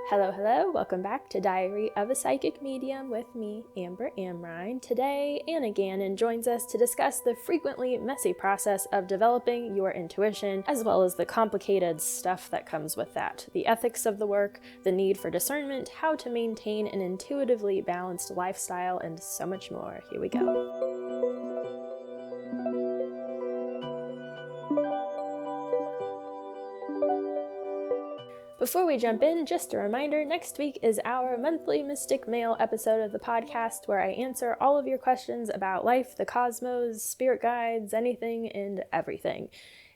Hello, hello. Welcome back to Diary of a Psychic Medium with me, Amber Amrine. Today, Anna Gannon joins us to discuss the frequently messy process of developing your intuition, as well as the complicated stuff that comes with that, the ethics of the work, the need for discernment, how to maintain an intuitively balanced lifestyle, and so much more. Here we go. Before we jump in, just a reminder, next week is our monthly Mystic Mail episode of the podcast where I answer all of your questions about life, the cosmos, spirit guides, anything and everything.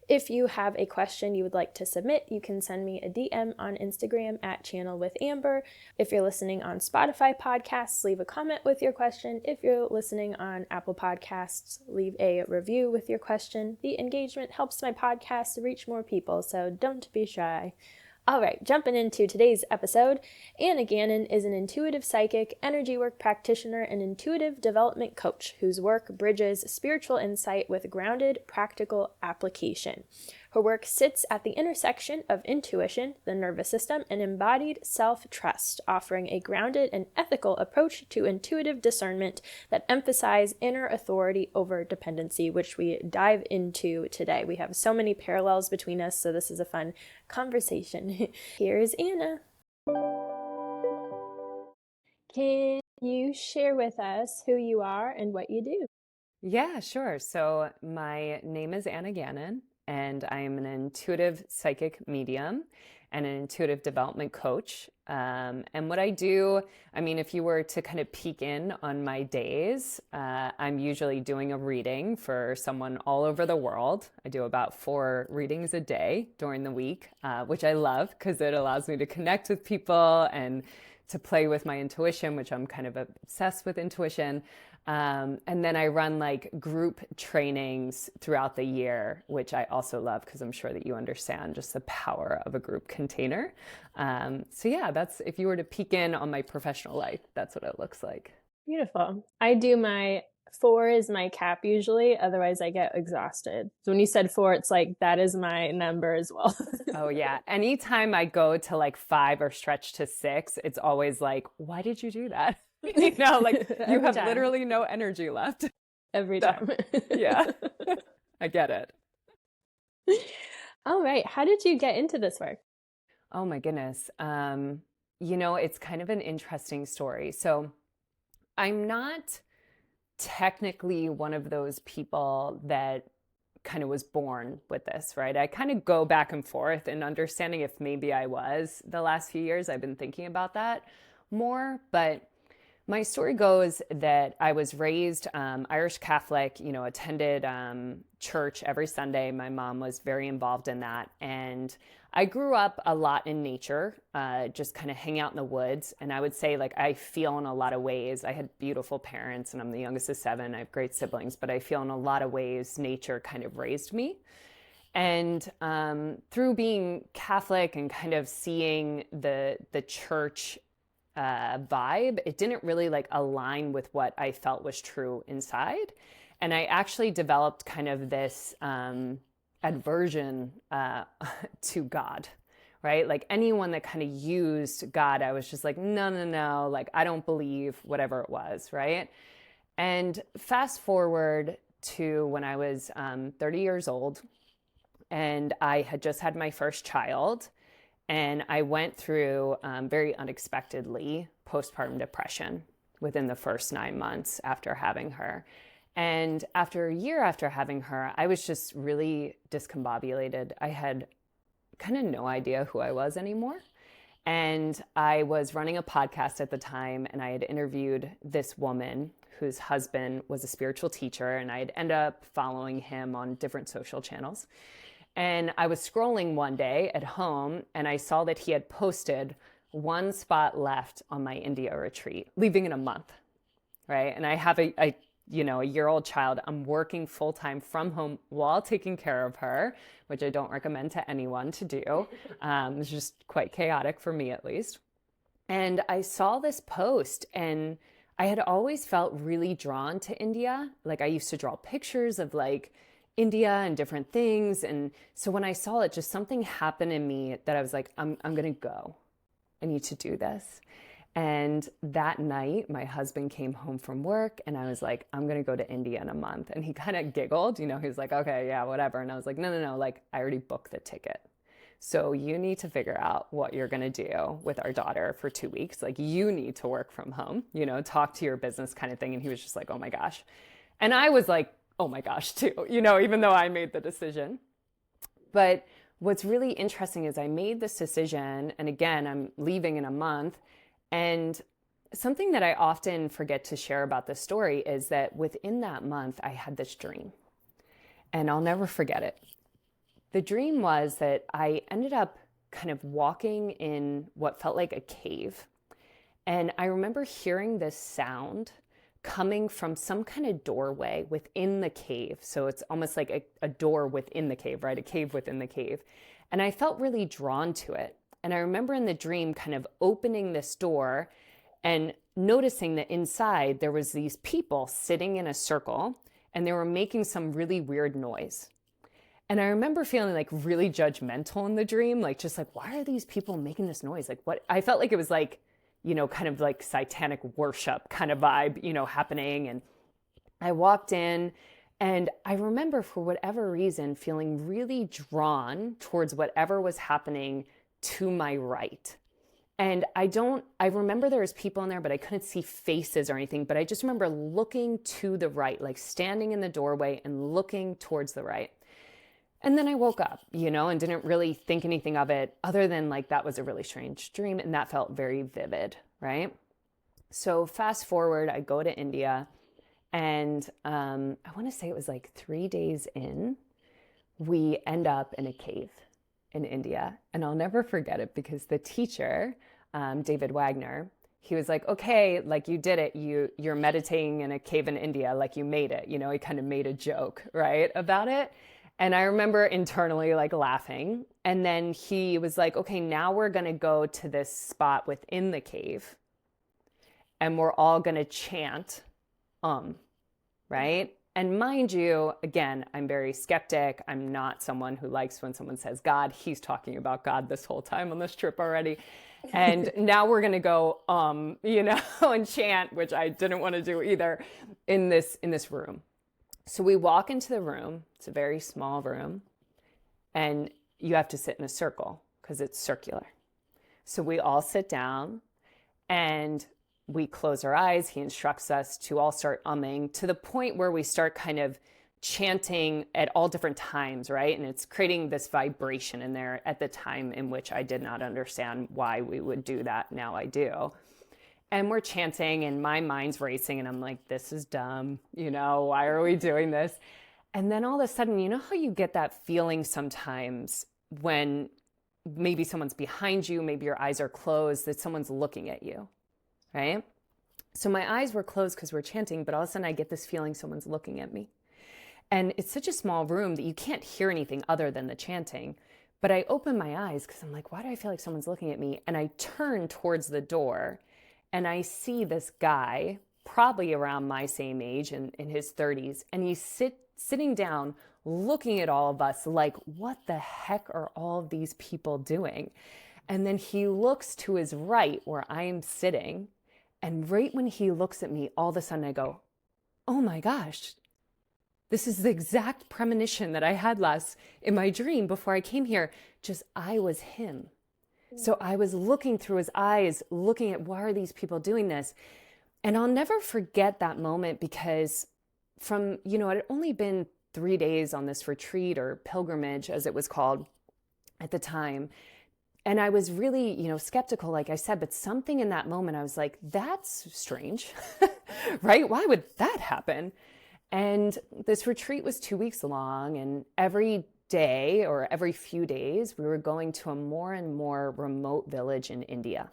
If you have a question you would like to submit, you can send me a DM on Instagram at channelwithamber. If you're listening on Spotify podcasts, leave a comment with your question. If you're listening on Apple Podcasts, leave a review with your question. The engagement helps my podcast reach more people, so don't be shy. All right, jumping into today's episode, Anna Gannon is an intuitive psychic, energy work practitioner, and intuitive development coach whose work bridges spiritual insight with grounded, practical application. Her work sits at the intersection of intuition, the nervous system, and embodied self-trust, offering a grounded and ethical approach to intuitive discernment that emphasize inner authority over dependency, which we dive into today. We have so many parallels between us, so this is a fun conversation. Here's Anna. Can you share with us who you are and what you do? Yeah, sure. So my name is Anna Gannon, and I am an intuitive psychic medium and an intuitive development coach. And what I do, if you were to kind of peek in on my days, I'm usually doing a reading for someone all over the world. I do about 4 readings a day during the week, which I love because it allows me to connect with people and to play with my intuition, which I'm kind of obsessed with intuition. And then I run like group trainings throughout the year, which I also love because I'm sure that you understand just the power of a group container. So yeah, that's, if you were to peek in on my professional life, that's what it looks like. Beautiful. I do my 4 is my cap usually, otherwise I get exhausted. So when you said 4, it's like that is my number as well. Oh yeah. Anytime I go to like 5 or stretch to 6, it's always like, why did you do that? Like you have time. Literally no energy left. Every time. Yeah, I get it. All right. How did you get into this work? Oh my goodness. It's kind of an interesting story. So I'm not technically one of those people that kind of was born with this, right? I kind of go back and forth and understanding if maybe I was. The last few years I've been thinking about that more, but my story goes that I was raised Irish Catholic, attended church every Sunday. My mom was very involved in that. And I grew up a lot in nature, just kind of hang out in the woods. And I would say I feel in a lot of ways, I had beautiful parents and I'm the youngest of 7. I have great siblings, but I feel in a lot of ways nature kind of raised me. And through being Catholic and kind of seeing the church vibe, it didn't really align with what I felt was true inside. And I actually developed kind of this aversion to God, right? Like anyone that kind of used God, I was just like, no, I don't believe whatever it was, right? And fast forward to when I was 30 years old and I had just had my first child. And I went through, very unexpectedly, postpartum depression within the first 9 months after having her. And after a year after having her, I was just really discombobulated. I had kind of no idea who I was anymore. And I was running a podcast at the time, and I had interviewed this woman whose husband was a spiritual teacher, and I'd end up following him on different social channels. And I was scrolling one day at home and I saw that he had posted 1 spot left on my India retreat, leaving in a month, right? And I have a year-old child. I'm working full-time from home while taking care of her, which I don't recommend to anyone to do. It's just quite chaotic for me, at least. And I saw this post and I had always felt really drawn to India. I used to draw pictures of India and different things. And so when I saw it, just something happened in me that I was like, I'm going to go. I need to do this. And that night, my husband came home from work and I was like, I'm going to go to India in a month. And he kind of giggled, he was like, okay, yeah, whatever. And I was like, no, like I already booked the ticket. So you need to figure out what you're going to do with our daughter for 2 weeks. Like you need to work from home, talk to your business kind of thing. And he was just like, oh my gosh. And I was like, oh my gosh too, even though I made the decision. But what's really interesting is I made this decision. And again, I'm leaving in a month. And something that I often forget to share about this story is that within that month, I had this dream. And I'll never forget it. The dream was that I ended up kind of walking in what felt like a cave. And I remember hearing this sound coming from some kind of doorway within the cave. So it's almost like a door within the cave, right? A cave within the cave. And I felt really drawn to it. And I remember in the dream kind of opening this door and noticing that inside there was these people sitting in a circle and they were making some really weird noise. And I remember feeling like really judgmental in the dream, like just like, why are these people making this noise? Like what? I felt like it was like, kind of like satanic worship kind of vibe, happening. And I walked in and I remember for whatever reason feeling really drawn towards whatever was happening to my right. And I remember there was people in there, but I couldn't see faces or anything. But I just remember looking to the right, like standing in the doorway and looking towards the right. And then I woke up, and didn't really think anything of it other than like that was a really strange dream. And that felt very vivid, right? So fast forward, I go to India and I want to say it was like 3 days in, we end up in a cave in India. And I'll never forget it because the teacher, David Wagner, he was like, okay, like you did it. You're meditating in a cave in India, like you made it. He kind of made a joke, right, about it. And I remember internally like laughing. And then he was like, okay, now we're going to go to this spot within the cave and we're all going to chant, right? And mind you, again, I'm very skeptic. I'm not someone who likes when someone says God. He's talking about God this whole time on this trip already. And now we're going to go, and chant, which I didn't want to do either in this room. So we walk into the room. It's a very small room. And you have to sit in a circle because it's circular. So we all sit down and we close our eyes. He instructs us to all start umming to the point where we start kind of chanting at all different times, right? And it's creating this vibration in there at the time in which I did not understand why we would do that. Now I do. And we're chanting and my mind's racing and I'm like, this is dumb. Why are we doing this? And then all of a sudden, how you get that feeling sometimes when maybe someone's behind you, maybe your eyes are closed, that someone's looking at you, right? So my eyes were closed because we're chanting, but all of a sudden I get this feeling someone's looking at me. And it's such a small room that you can't hear anything other than the chanting. But I open my eyes because I'm like, why do I feel like someone's looking at me? And I turn towards the door and I see this guy, probably around my same age in his 30s, and he's sitting down looking at all of us like, what the heck are all of these people doing? And then he looks to his right where I am sitting, and right when he looks at me, all of a sudden I go, oh my gosh, this is the exact premonition that I had last in my dream before I came here, just I was him. So I was looking through his eyes, looking at why are these people doing this? And I'll never forget that moment because from, it had only been 3 days on this retreat or pilgrimage, as it was called at the time. And I was really, skeptical, like I said, but something in that moment, I was like, that's strange, right? Why would that happen? And this retreat was 2 weeks long, and every day or every few days, we were going to a more and more remote village in India.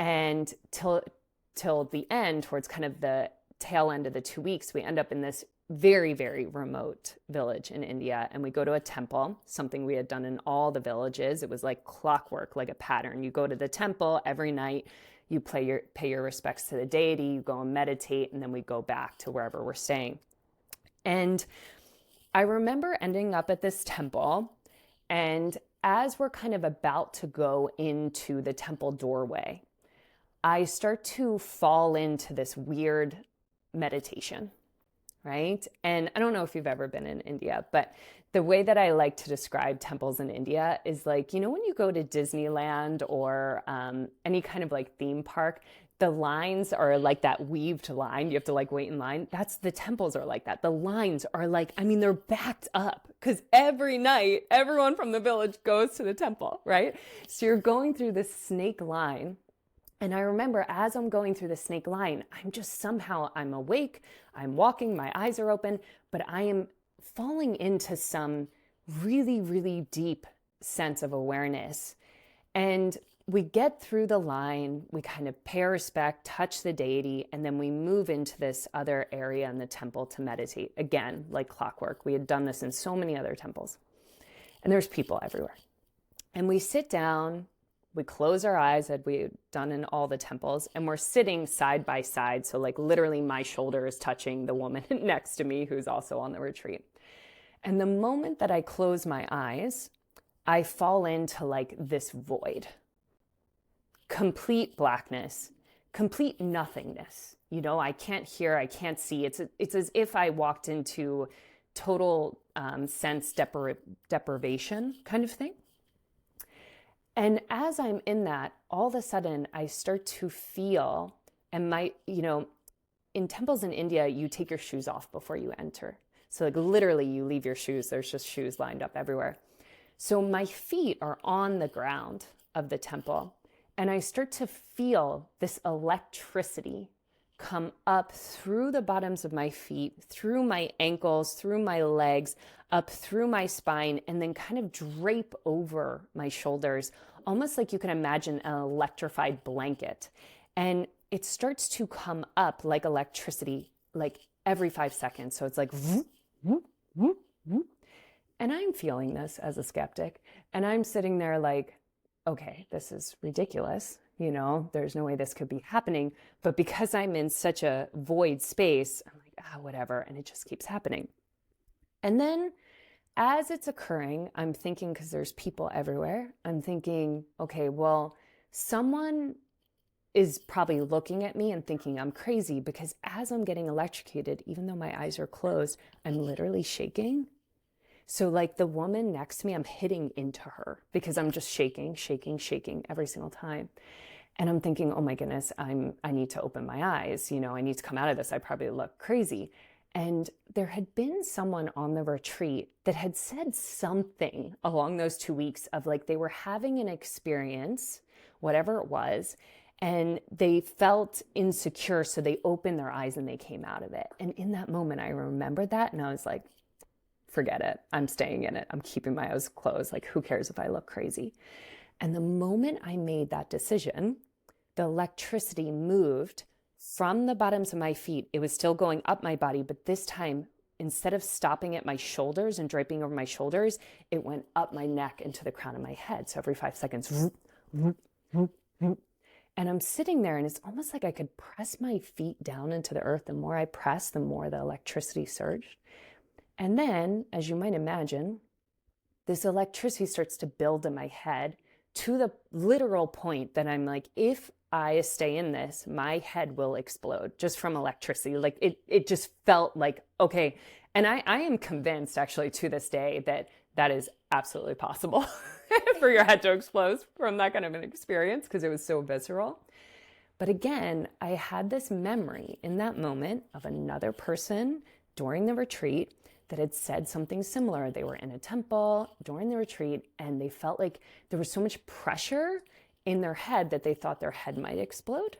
And till the end, towards kind of the tail end of the 2 weeks, we end up in this very, very remote village in India. And we go to a temple, something we had done in all the villages. It was like clockwork, like a pattern. You go to the temple every night, you pay your respects to the deity, you go and meditate, and then we go back to wherever we're staying. And I remember ending up at this temple, And as we're kind of about to go into the temple doorway, I start to fall into this weird meditation, right? And I don't know if you've ever been in India, but the way that I like to describe temples in India is like, you know, when you go to Disneyland or any kind of like theme park, the lines are like that weaved line. You have to like wait in line. That's the temples are like that. The lines are like, I mean, they're backed up because every night, everyone from the village goes to the temple, right? So you're going through this snake line. And I remember as I'm going through the snake line, I'm awake, I'm walking, my eyes are open, but I am falling into some really, really deep sense of awareness. And we get through the line, we kind of pay respect, touch the deity, and then we move into this other area in the temple to meditate. Again, like clockwork. We had done this in so many other temples. And there's people everywhere. And we sit down, we close our eyes as we had done in all the temples, and we're sitting side by side. So like literally my shoulder is touching the woman next to me who's also on the retreat. And the moment that I close my eyes, I fall into like this void, complete blackness, complete nothingness. You know, I can't hear, I can't see. It's as if I walked into total sense deprivation kind of thing. And as I'm in that, all of a sudden I start to feel, and in temples in India, you take your shoes off before you enter. So like literally you leave your shoes, there's just shoes lined up everywhere. So my feet are on the ground of the temple, and I start to feel this electricity come up through the bottoms of my feet, through my ankles, through my legs, up through my spine, and then kind of drape over my shoulders, almost like you can imagine an electrified blanket. And it starts to come up like electricity, like every 5 seconds. So it's like, whoop, whoop, whoop, whoop. And I'm feeling this as a skeptic, and I'm sitting there like, okay, this is ridiculous. You know, there's no way this could be happening. But because I'm in such a void space, I'm like, whatever. And it just keeps happening. And then as it's occurring, I'm thinking, because there's people everywhere, I'm thinking, okay, well, someone is probably looking at me and thinking I'm crazy, because as I'm getting electrocuted, even though my eyes are closed, I'm literally shaking. So like the woman next to me, I'm hitting into her because I'm just shaking, shaking, shaking every single time. And I'm thinking, oh my goodness, I need to open my eyes. You know, I need to come out of this. I probably look crazy. And there had been someone on the retreat that had said something along those 2 weeks of like, they were having an experience, whatever it was, and they felt insecure. So they opened their eyes and they came out of it. And in that moment, I remembered that. And I was like, forget it. I'm staying in it. I'm keeping my eyes closed. Like, who cares if I look crazy? And the moment I made that decision, the electricity moved from the bottoms of my feet. It was still going up my body, but this time, instead of stopping at my shoulders and draping over my shoulders, it went up my neck into the crown of my head. So every 5 seconds, whoop, whoop, whoop, whoop. And I'm sitting there, and it's almost like I could press my feet down into the earth. The more I pressed, the more the electricity surged. And then, as you might imagine, this electricity starts to build in my head to the literal point that I'm like, if I stay in this, my head will explode just from electricity. Like it just felt like, okay. And I am convinced actually to this day that that is absolutely possible for your head to explode from that kind of an experience, because it was so visceral. But again, I had this memory in that moment of another person during the retreat that had said something similar. They were in a temple during the retreat, and they felt like there was so much pressure in their head that they thought their head might explode.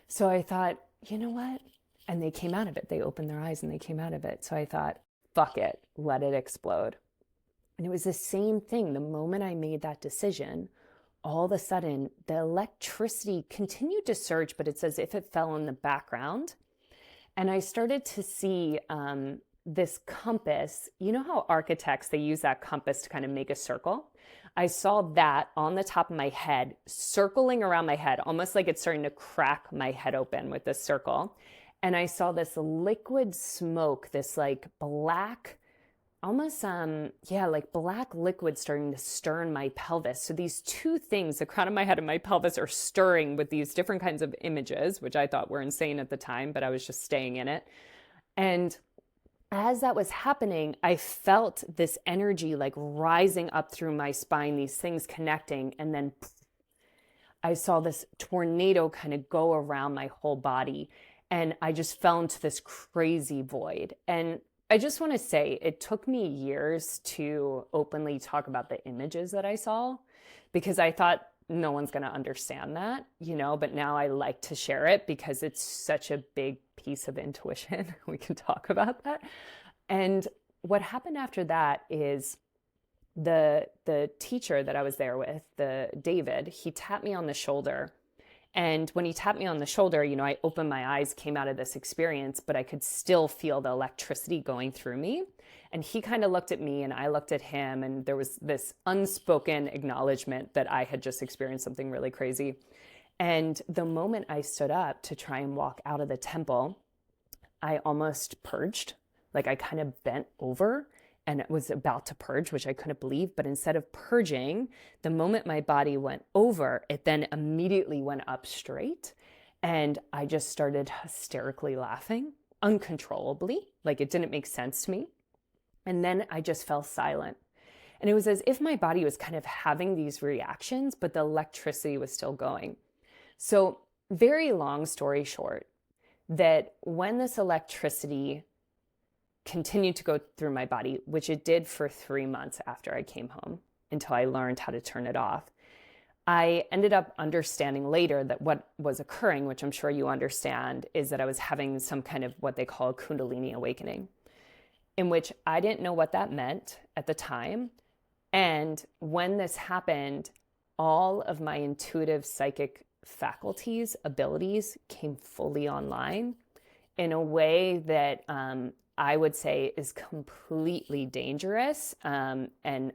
So I thought, you know what? And they came out of it. They opened their eyes and they came out of it. So I thought, fuck it, let it explode. And it was the same thing. The moment I made that decision, all of a sudden the electricity continued to surge, but it's as if it fell in the background. And I started to see this compass. You know how architects, they use that compass to kind of make a circle? I saw that on the top of my head, circling around my head, almost like it's starting to crack my head open with this circle. And I saw this liquid smoke, this like black almost yeah, like black liquid starting to stir in my pelvis. So these two things, the crown of my head and my pelvis, are stirring with these different kinds of images, which I thought were insane at the time, but I was just staying in it. And as that was happening, I felt this energy like rising up through my spine, these things connecting, and then I saw this tornado kind of go around my whole body. And I just fell into this crazy void. And I just want to say it took me years to openly talk about the images that I saw because I thought no one's going to understand that, but now I like to share it because it's such a big piece of intuition. We can talk about that. And what happened after that is the teacher that I was there with, the David, he tapped me on the shoulder. And when he tapped me on the shoulder, I opened my eyes, came out of this experience, but I could still feel the electricity going through me. And he kind of looked at me and I looked at him, and there was this unspoken acknowledgement that I had just experienced something really crazy. And the moment I stood up to try and walk out of the temple, I almost purged. Like I kind of bent over and it was about to purge, which I couldn't believe. But instead of purging, the moment my body went over, it then immediately went up straight. And I just started hysterically laughing uncontrollably. Like it didn't make sense to me. And then I just fell silent. And it was as if my body was kind of having these reactions, but the electricity was still going. So very long story short, that when this electricity continued to go through my body, which it did for 3 months after I came home until I learned how to turn it off, I ended up understanding later that what was occurring, which I'm sure you understand, is that I was having some kind of what they call a Kundalini awakening, in which I didn't know what that meant at the time. And when this happened, all of my intuitive psychic faculties, abilities came fully online in a way that I would say is completely dangerous and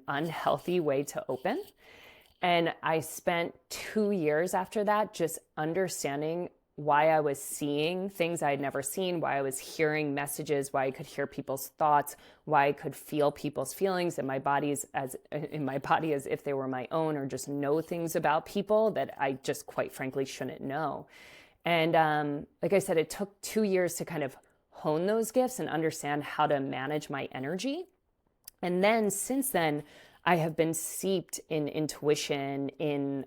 unhealthy way to open. And I spent 2 years after that just understanding why I was seeing things I had never seen, why I was hearing messages, why I could hear people's thoughts, why I could feel people's feelings in my body as if they were my own, or just know things about people that I just quite frankly shouldn't know. And like I said, it took 2 years to kind of hone those gifts and understand how to manage my energy. And then since then, I have been seeped in intuition, in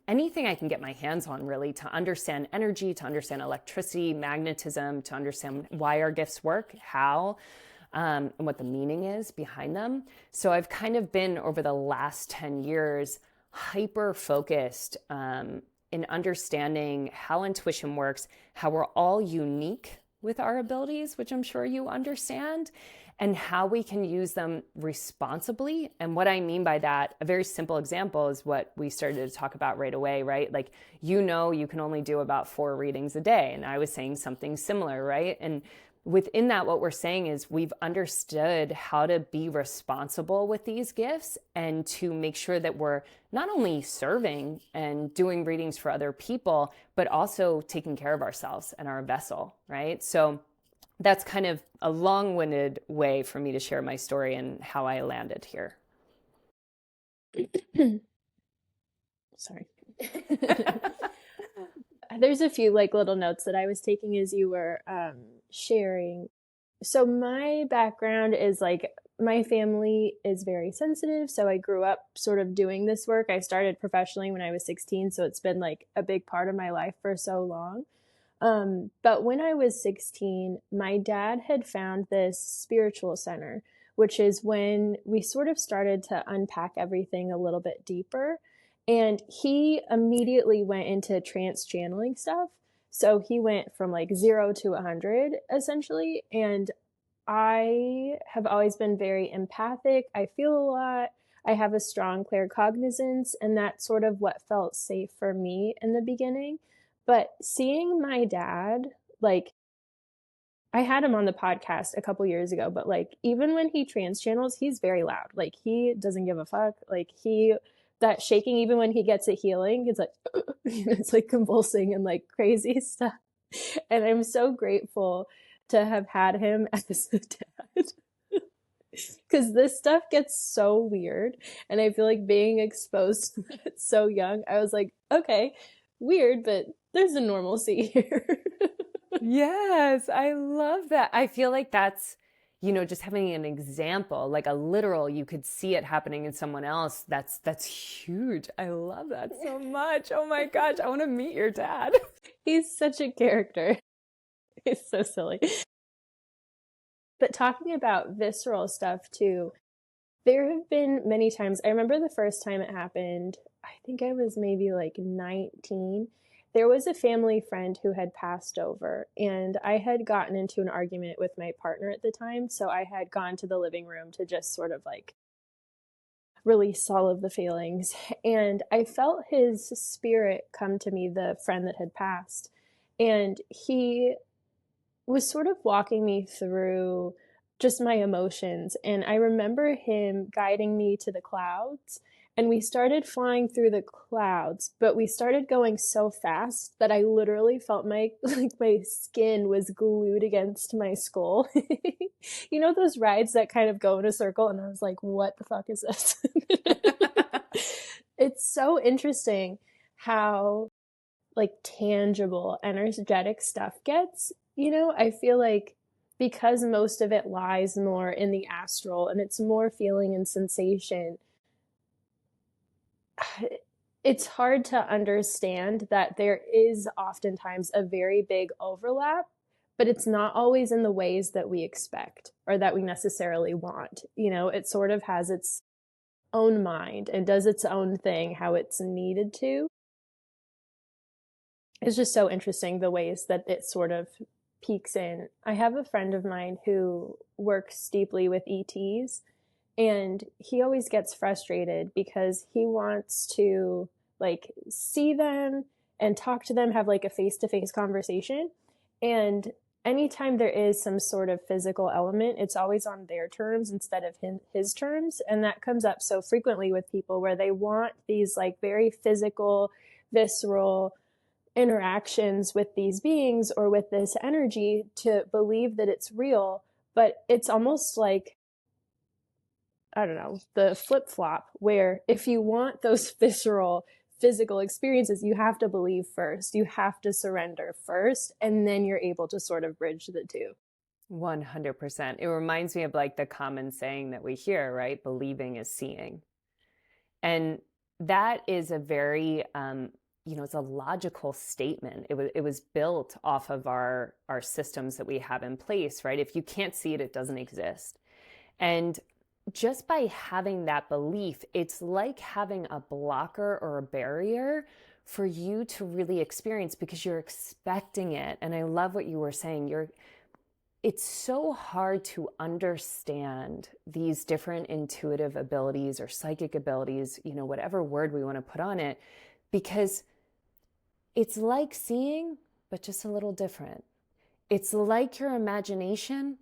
anything I can get my hands on, really, to understand energy, to understand electricity, magnetism, to understand why our gifts work, how, and what the meaning is behind them. So I've kind of been, over the last 10 years, hyper-focused in understanding how intuition works, how we're all unique with our abilities, which I'm sure you understand, and how we can use them responsibly. And what I mean by that, a very simple example is what we started to talk about right away, right? Like, you can only do about 4 readings a day. And I was saying something similar, right? And within that, what we're saying is we've understood how to be responsible with these gifts and to make sure that we're not only serving and doing readings for other people, but also taking care of ourselves and our vessel, right? So that's kind of a long-winded way for me to share my story and how I landed here. Sorry. There's a few little notes that I was taking as you were sharing. So my background is my family is very sensitive. So I grew up sort of doing this work. I started professionally when I was 16. So it's been a big part of my life for so long. But when I was 16, my dad had found this spiritual center, which is when we sort of started to unpack everything a little bit deeper. And he immediately went into trance channeling stuff. So he went from 0 to 100 essentially. And I have always been very empathic. I feel a lot. I have a strong claircognizance, and that's sort of what felt safe for me in the beginning. But seeing my dad, I had him on the podcast a couple years ago, but even when he trance channels, he's very loud. He doesn't give a fuck. That shaking, even when he gets it healing, it's it's convulsing and crazy stuff. And I'm so grateful to have had him as a dad. Because this stuff gets so weird. And I feel like being exposed to it so young, I was like, okay, weird, but there's a normalcy here. Yes, I love that. I feel like that's, just having an example, like a literal, you could see it happening in someone else. That's huge. I love that so much. Oh my gosh, I want to meet your dad. He's such a character. He's so silly. But talking about visceral stuff too, there have been many times. I remember the first time it happened, I think I was maybe like 19. There was a family friend who had passed over, and I had gotten into an argument with my partner at the time. So I had gone to the living room to just sort of like release all of the feelings. And I felt his spirit come to me, the friend that had passed. And he was sort of walking me through just my emotions. And I remember him guiding me to the clouds. And we started flying through the clouds, but we started going so fast that I literally felt my skin was glued against my skull. You know those rides that kind of go in a circle, and I was like, what the fuck is this? It's so interesting how like tangible, energetic stuff gets. I feel like because most of it lies more in the astral and it's more feeling and sensation, it's hard to understand that there is oftentimes a very big overlap, but it's not always in the ways that we expect or that we necessarily want. It sort of has its own mind and does its own thing how it's needed to. It's just so interesting the ways that it sort of peeks in. I have a friend of mine who works deeply with ETs, and he always gets frustrated because he wants to like see them and talk to them, have like a face-to-face conversation. And anytime there is some sort of physical element, it's always on their terms instead of his terms. And that comes up so frequently with people where they want these like very physical, visceral interactions with these beings or with this energy to believe that it's real. But it's almost like, I don't know, the flip flop, where if you want those visceral physical experiences, you have to believe first, you have to surrender first, and then you're able to sort of bridge the two. 100%. It reminds me of like the common saying that we hear, right? Believing is seeing. And that is a very, it's a logical statement. It was built off of our systems that we have in place, right? If you can't see it, it doesn't exist. And just by having that belief, it's like having a blocker or a barrier for you to really experience because you're expecting it. And I love what you were saying. It's so hard to understand these different intuitive abilities or psychic abilities, whatever word we want to put on it, because it's like seeing, but just a little different. It's like your imagination,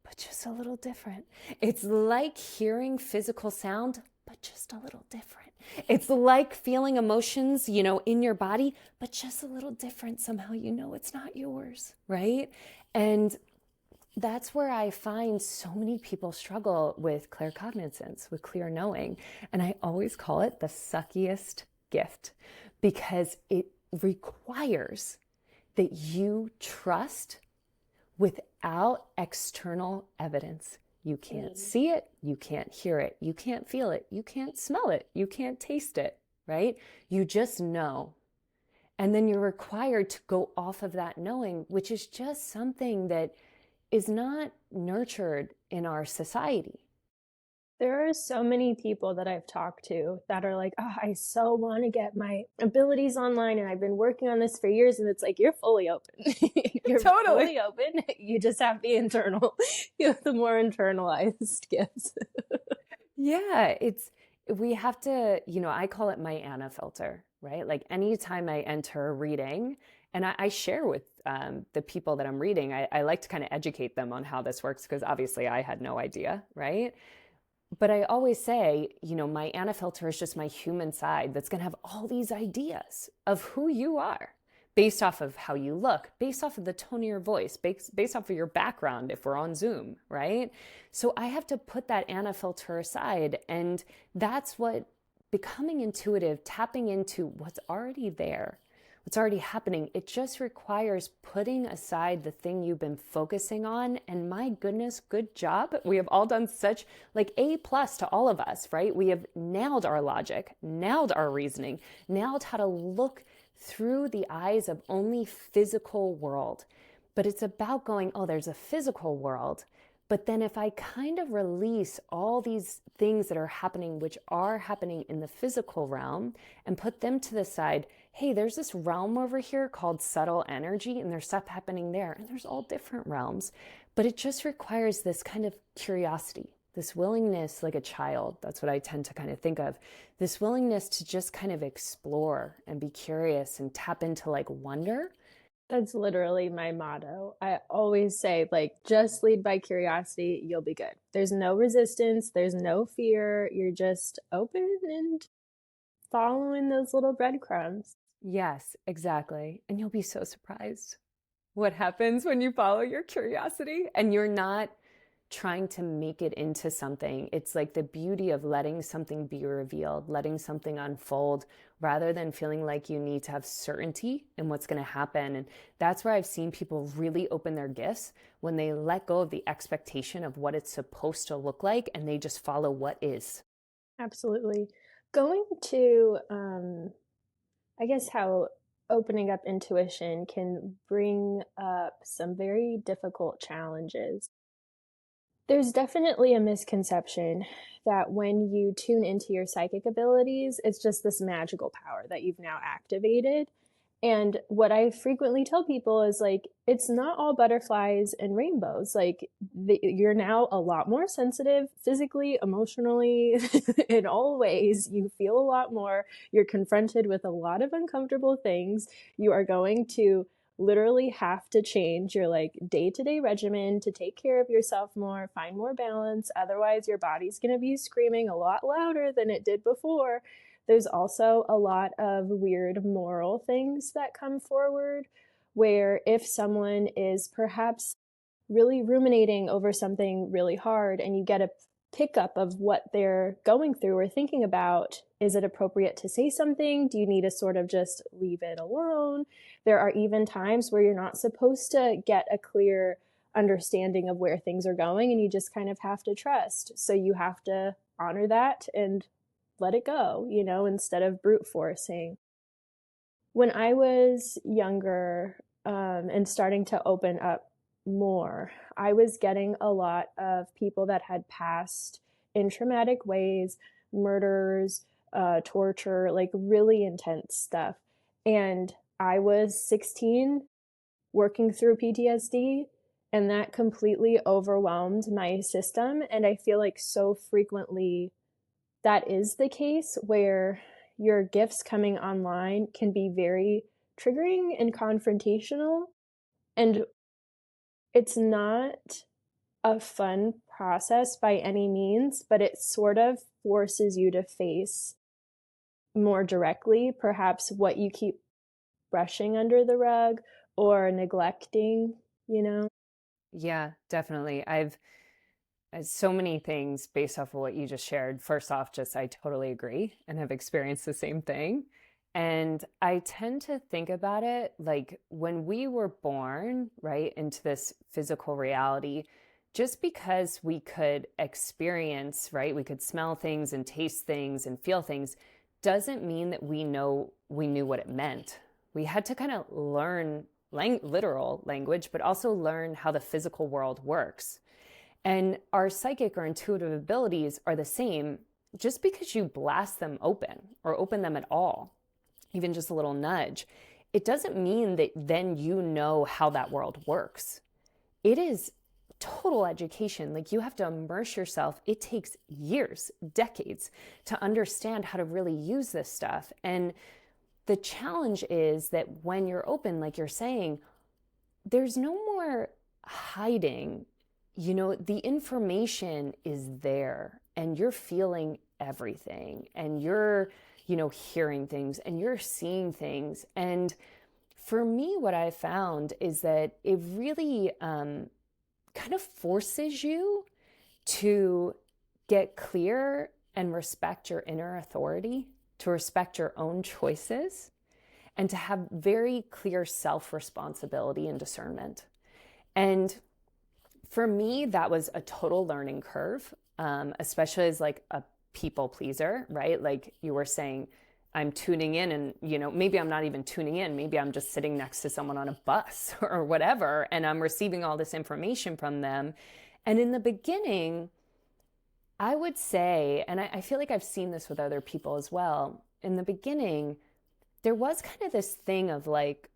but just a little different. It's like hearing physical sound, but just a little different. It's like feeling emotions, in your body, but just a little different. Somehow it's not yours, right? And that's where I find so many people struggle with claircognizance, with clear knowing. And I always call it the suckiest gift because it requires that you trust without external evidence. You can't see it, you can't hear it, you can't feel it, you can't smell it, you can't taste it, right? You just know. And then you're required to go off of that knowing, which is just something that is not nurtured in our society. There are so many people that I've talked to that are like, oh, I so want to get my abilities online and I've been working on this for years. And it's like, you're fully open. You're Totally. fully open. You just have the you have the more internalized gifts. Yeah, we have to, I call it my Anna filter, right? Like anytime I enter a reading, and I share with the people that I'm reading, I like to kind of educate them on how this works because obviously I had no idea, right? But I always say, my Anna filter is just my human side that's going to have all these ideas of who you are based off of how you look, based off of the tone of your voice, based off of your background if we're on Zoom, right? So I have to put that Anna filter aside. And that's what becoming intuitive, tapping into what's already there, what's already happening. It just requires putting aside the thing you've been focusing on. And my goodness, good job. We have all done such like A+ to all of us, right? We have nailed our logic, nailed our reasoning, nailed how to look through the eyes of only physical world. But it's about going, oh, there's a physical world. But then if I kind of release all these things that are happening, which are happening in the physical realm, and put them to the side, hey, there's this realm over here called subtle energy, and there's stuff happening there, and there's all different realms. But it just requires this kind of curiosity, this willingness, like a child. That's what I tend to kind of think of. This willingness to just kind of explore and be curious and tap into like wonder. That's literally my motto. I always say, like, just lead by curiosity, you'll be good. There's no resistance, there's no fear. You're just open and following those little breadcrumbs. Yes, exactly. And you'll be so surprised what happens when you follow your curiosity and you're not trying to make it into something. It's like the beauty of letting something be revealed, letting something unfold, rather than feeling like you need to have certainty in what's going to happen. And that's where I've seen people really open their gifts, when they let go of the expectation of what it's supposed to look like and they just follow what is. Absolutely. Going to, I guess, how opening up intuition can bring up some very difficult challenges. There's definitely a misconception that when you tune into your psychic abilities, it's just this magical power that you've now activated. And what I frequently tell people is like, it's not all butterflies and rainbows. Like, you're now a lot more sensitive physically, emotionally, in all ways. You feel a lot more. You're confronted with a lot of uncomfortable things. You are going to literally have to change your like day-to-day regimen to take care of yourself more, find more balance. Otherwise, your body's going to be screaming a lot louder than it did before. There's also a lot of weird moral things that come forward, where if someone is perhaps really ruminating over something really hard and you get a pickup of what they're going through or thinking about, is it appropriate to say something? Do you need to sort of just leave it alone? There are even times where you're not supposed to get a clear understanding of where things are going and you just kind of have to trust. So you have to honor that and let it go, instead of brute forcing. When I was younger, and starting to open up more, I was getting a lot of people that had passed in traumatic ways, murders, torture, like really intense stuff. And I was 16 working through PTSD, and that completely overwhelmed my system. And I feel like so frequently that is the case, where your gifts coming online can be very triggering and confrontational. And it's not a fun process by any means, but it sort of forces you to face more directly, perhaps what you keep brushing under the rug or neglecting, you know? Yeah, definitely. I've so many things based off of what you just shared. First off, just I totally agree and have experienced the same thing. And I tend to think about it like when we were born, right, into this physical reality, just because we could experience, right, we could smell things and taste things and feel things, doesn't mean that we knew what it meant. We had to kind of learn literal language, but also learn how the physical world works. And our psychic or intuitive abilities are the same just because you blast them open or open them at all, even just a little nudge. It doesn't mean that then you know how that world works. It is total education. Like, you have to immerse yourself. It takes years, decades to understand how to really use this stuff. And the challenge is that when you're open, like you're saying, there's no more hiding. The information is there and you're feeling everything and you're, hearing things and you're seeing things. And for me, what I found is that it really kind of forces you to get clear and respect your inner authority, to respect your own choices, and to have very clear self-responsibility and discernment. And for me, that was a total learning curve, especially as like a people pleaser, right? Like you were saying, I'm tuning in and, maybe I'm not even tuning in. Maybe I'm just sitting next to someone on a bus or whatever, and I'm receiving all this information from them. And in the beginning, I would say, and I feel like I've seen this with other people as well, in the beginning, there was kind of this thing of like,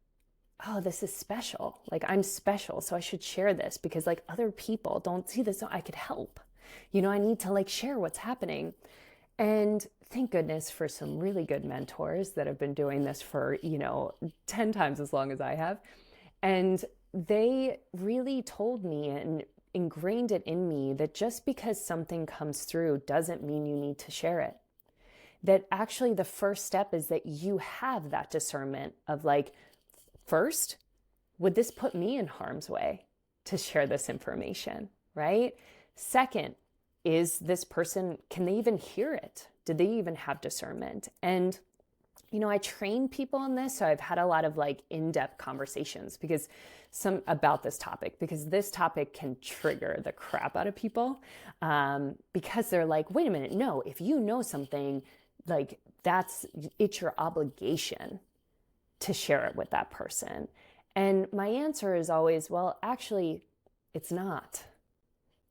oh, this is special. Like I'm special, so I should share this because like other people don't see this, so I could help. I need to like share what's happening. And thank goodness for some really good mentors that have been doing this for, 10 times as long as I have. And they really told me and ingrained it in me that just because something comes through doesn't mean you need to share it. That actually the first step is that you have that discernment of like, first, would this put me in harm's way to share this information, right? Second, is this person, can they even hear it? Did they even have discernment? And, I train people in this. So I've had a lot of like in-depth conversations about this topic, because this topic can trigger the crap out of people because they're like, wait a minute, no, if you know something, like it's your obligation to share it with that person. And my answer is always, well, actually, it's not.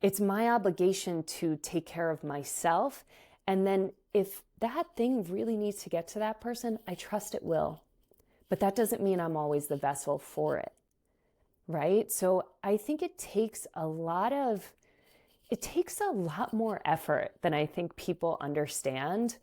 It's my obligation to take care of myself. And then if that thing really needs to get to that person, I trust it will. But that doesn't mean I'm always the vessel for it, right? So I think it takes a lot more effort than I think people understand,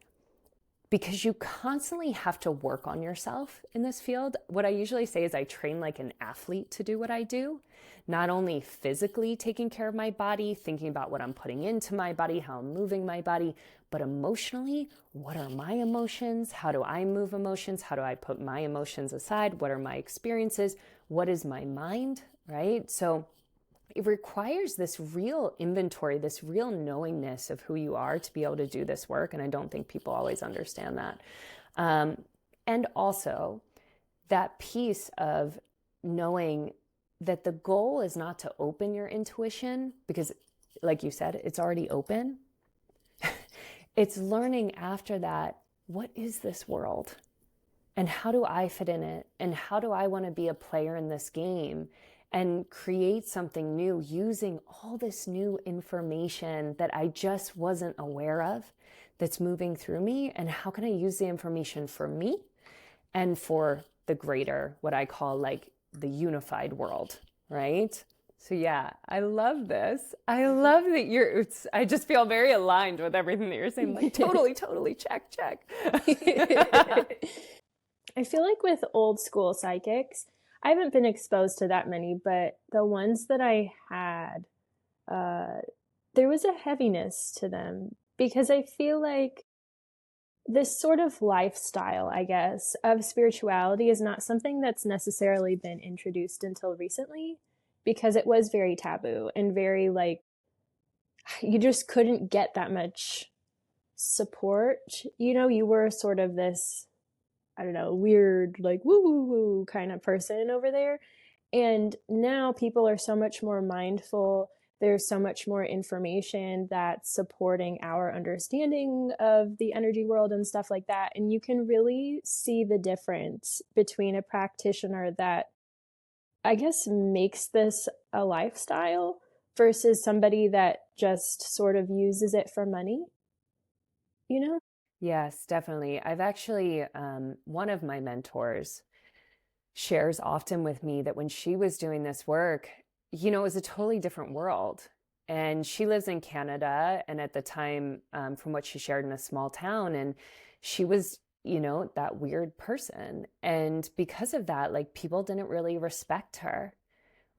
because you constantly have to work on yourself in this field. What I usually say is I train like an athlete to do what I do, not only physically taking care of my body, thinking about what I'm putting into my body, how I'm moving my body, but emotionally, what are my emotions? How do I move emotions? How do I put my emotions aside? What are my experiences? What is my mind, right? So it requires this real inventory, this real knowingness of who you are to be able to do this work. And I don't think people always understand that. And also that piece of knowing that the goal is not to open your intuition, because like you said, it's already open. It's learning after that, what is this world? And how do I fit in it? And how do I want to be a player in this game? And create something new using all this new information that I just wasn't aware of that's moving through me. And how can I use the information for me and for the greater, what I call like the unified world, right? So yeah, I love this. I love that I just feel very aligned with everything that you're saying. Like totally, check. I feel like with old school psychics, I haven't been exposed to that many, but the ones that I had, there was a heaviness to them, because I feel like this sort of lifestyle, I guess, of spirituality is not something that's necessarily been introduced until recently, because it was very taboo and very like, you just couldn't get that much support. You were sort of this, I don't know, weird, like woo woo woo kind of person over there. And now people are so much more mindful. There's so much more information that's supporting our understanding of the energy world and stuff like that. And you can really see the difference between a practitioner that, I guess, makes this a lifestyle versus somebody that just sort of uses it for money, Yes, definitely. I've actually, one of my mentors shares often with me that when she was doing this work, it was a totally different world. And she lives in Canada. And at the time, from what she shared, in a small town, and she was, that weird person. And because of that, like people didn't really respect her.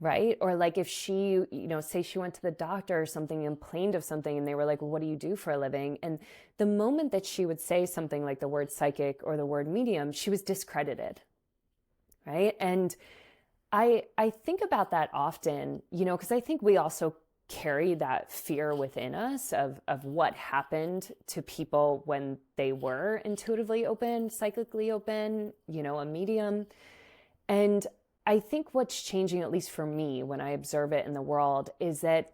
Right? Or like if she, say she went to the doctor or something and complained of something, and they were like, well, what do you do for a living? And the moment that she would say something like the word psychic or the word medium, she was discredited. right? And I think about that often, because I think we also carry that fear within us of what happened to people when they were intuitively open, psychically open, a medium. And I think what's changing, at least for me, when I observe it in the world, is that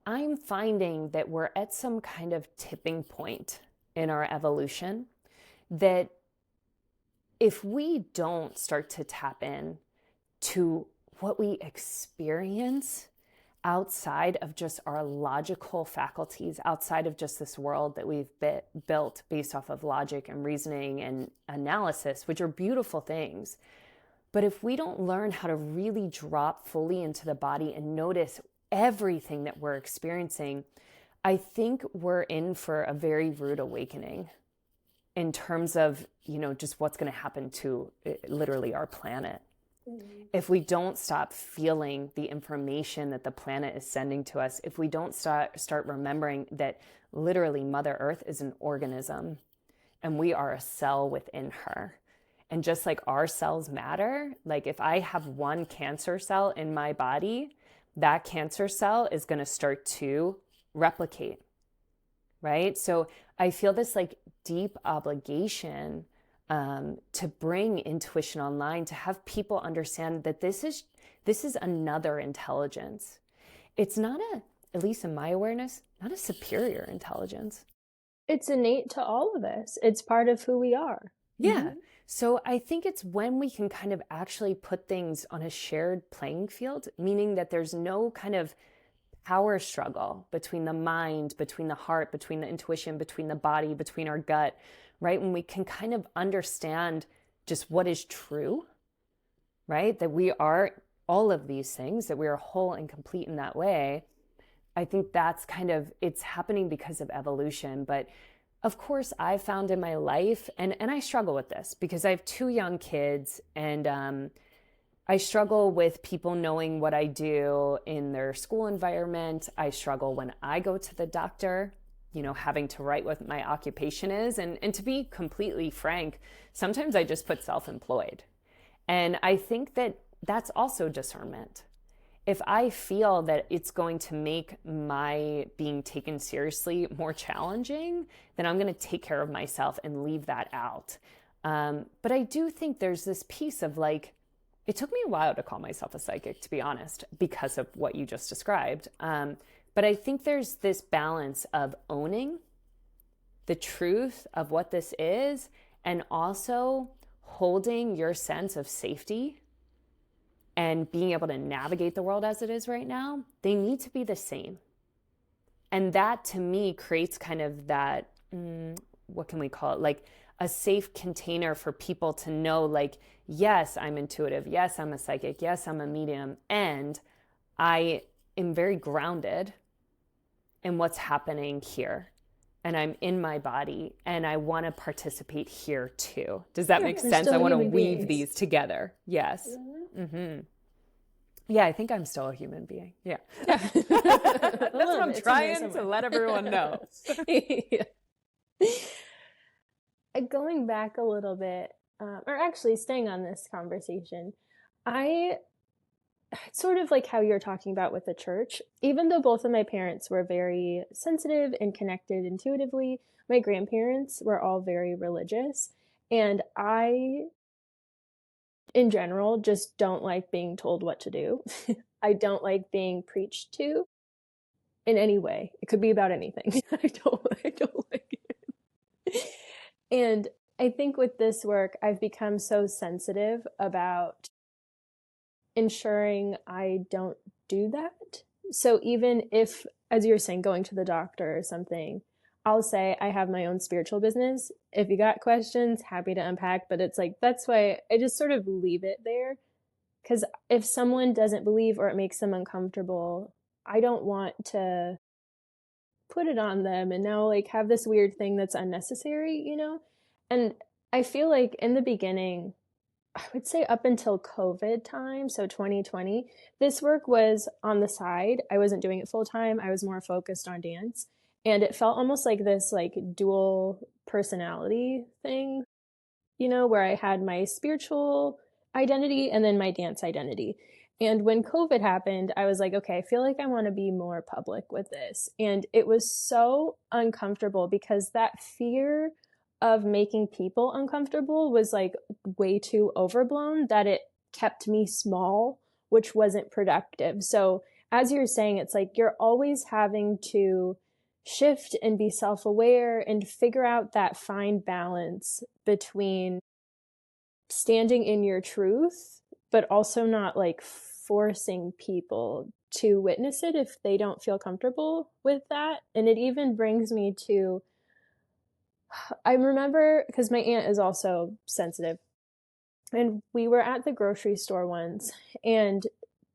I'm finding that we're at some kind of tipping point in our evolution, that if we don't start to tap in to what we experience outside of just our logical faculties, outside of just this world that we've built based off of logic and reasoning and analysis, which are beautiful things. But if we don't learn how to really drop fully into the body and notice everything that we're experiencing, I think we're in for a very rude awakening in terms of, just what's going to happen to literally our planet. If we don't stop feeling the information that the planet is sending to us, if we don't start remembering that literally Mother Earth is an organism and we are a cell within her. And just like our cells matter, like if I have one cancer cell in my body, that cancer cell is going to start to replicate, right? So I feel this like deep obligation to bring intuition online, to have people understand that this is another intelligence. It's not at least in my awareness, not a superior intelligence. It's innate to all of us. It's part of who we are. Yeah. Mm-hmm. So I think it's when we can kind of actually put things on a shared playing field, meaning that there's no kind of power struggle between the mind, between the heart, between the intuition, between the body, between our gut, right? When we can kind of understand just what is true, right? That we are all of these things, that we are whole and complete in that way. I think that's kind of, it's happening because of evolution. But of course, I found in my life, and I struggle with this because I have 2 young kids, and I struggle with people knowing what I do in their school environment. I struggle when I go to the doctor, having to write what my occupation is. And to be completely frank, sometimes I just put self-employed. And I think that that's also discernment. If I feel that it's going to make my being taken seriously more challenging, then I'm going to take care of myself and leave that out. But I do think there's this piece of like, it took me a while to call myself a psychic, to be honest, because of what you just described. But I think there's this balance of owning the truth of what this is and also holding your sense of safety and being able to navigate the world as it is right now. They need to be the same. And that to me creates kind of that, what can we call it? Like a safe container for people to know, like, yes, I'm intuitive. Yes, I'm a psychic. Yes, I'm a medium. And I am very grounded in what's happening here. And I'm in my body and I want to participate here too. Does that make sense? I want to weave these together. Yes. Mm-hmm. Yeah, I think I'm still a human being. Yeah. That's what I'm trying to let everyone know. Yeah. Going back a little bit, or actually staying on this conversation, it's sort of like how you're talking about with the church. Even though both of my parents were very sensitive and connected intuitively, my grandparents were all very religious. And I, in general, just don't like being told what to do. I don't like being preached to in any way. It could be about anything. I don't like it. And I think with this work, I've become so sensitive about ensuring I don't do that. So even if, as you're saying, going to the doctor or something, I'll say I have my own spiritual business. If you got questions, happy to unpack. But it's like, that's why I just sort of leave it there. Because if someone doesn't believe or it makes them uncomfortable, I don't want to put it on them and now like have this weird thing that's unnecessary, And I feel like in the beginning, I would say up until COVID time, so 2020, this work was on the side. I wasn't doing it full time. I was more focused on dance. And it felt almost like this like dual personality thing, where I had my spiritual identity and then my dance identity. And when COVID happened, I was like, okay, I feel like I want to be more public with this. And it was so uncomfortable because that fear of making people uncomfortable was like way too overblown that it kept me small, which wasn't productive. So, as you're saying, it's like you're always having to shift and be self aware and figure out that fine balance between standing in your truth, but also not like forcing people to witness it if they don't feel comfortable with that. And it even brings me to, I remember because my aunt is also sensitive, and we were at the grocery store once, and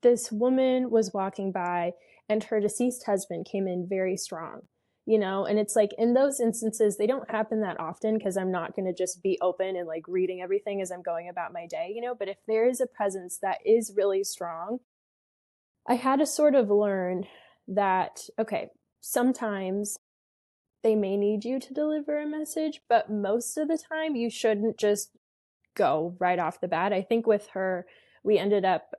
this woman was walking by, and her deceased husband came in very strong, and it's like in those instances, they don't happen that often because I'm not going to just be open and like reading everything as I'm going about my day, but if there is a presence that is really strong, I had to sort of learn that, okay, sometimes they may need you to deliver a message, but most of the time you shouldn't just go right off the bat. I think with her, we ended up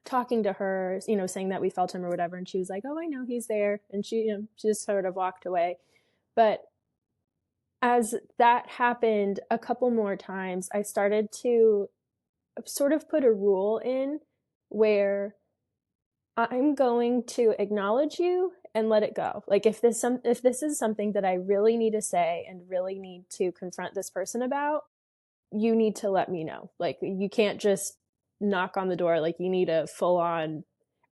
talking to her, saying that we felt him or whatever, and she was like, "Oh, I know he's there," and she just sort of walked away. But as that happened a couple more times, I started to sort of put a rule in where I'm going to acknowledge you and let it go. Like if this is something that I really need to say and really need to confront this person about, you need to let me know. Like you can't just knock on the door. Like you need a full on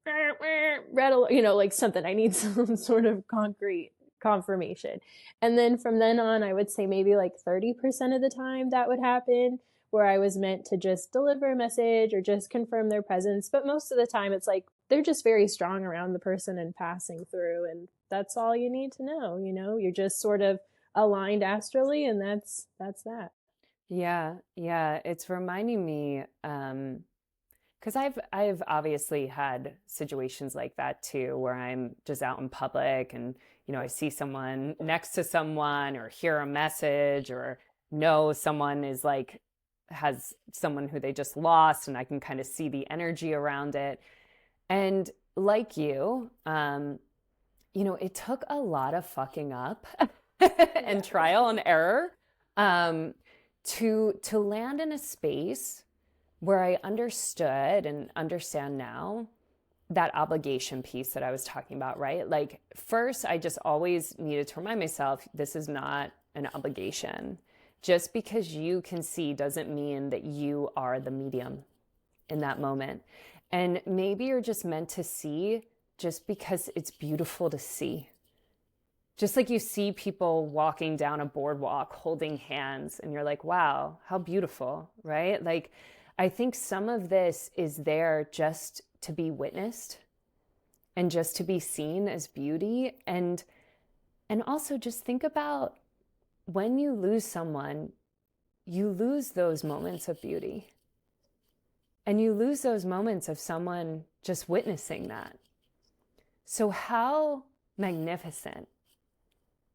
red alert, like something. I need some sort of concrete confirmation. And then from then on, I would say maybe like 30% of the time that would happen where I was meant to just deliver a message or just confirm their presence. But most of the time it's like they're just very strong around the person and passing through. And that's all you need to know. You're just sort of aligned astrally, and that's that. Yeah, yeah. It's reminding me, because I've obviously had situations like that too, where I'm just out in public and I see someone next to someone or hear a message or know someone is like has someone who they just lost, and I can kind of see the energy around it. And like you, it took a lot of fucking up and trial and error um, to land in a space where I understood and understand now that obligation piece that I was talking about, right? Like first, I just always needed to remind myself, this is not an obligation. Just because you can see doesn't mean that you are the medium in that moment. And maybe you're just meant to see just because it's beautiful to see. Just like you see people walking down a boardwalk holding hands and you're like, wow, how beautiful, right? Like, I think some of this is there just to be witnessed and just to be seen as beauty. And also just think about when you lose someone, you lose those moments of beauty. And you lose those moments of someone just witnessing that. So how magnificent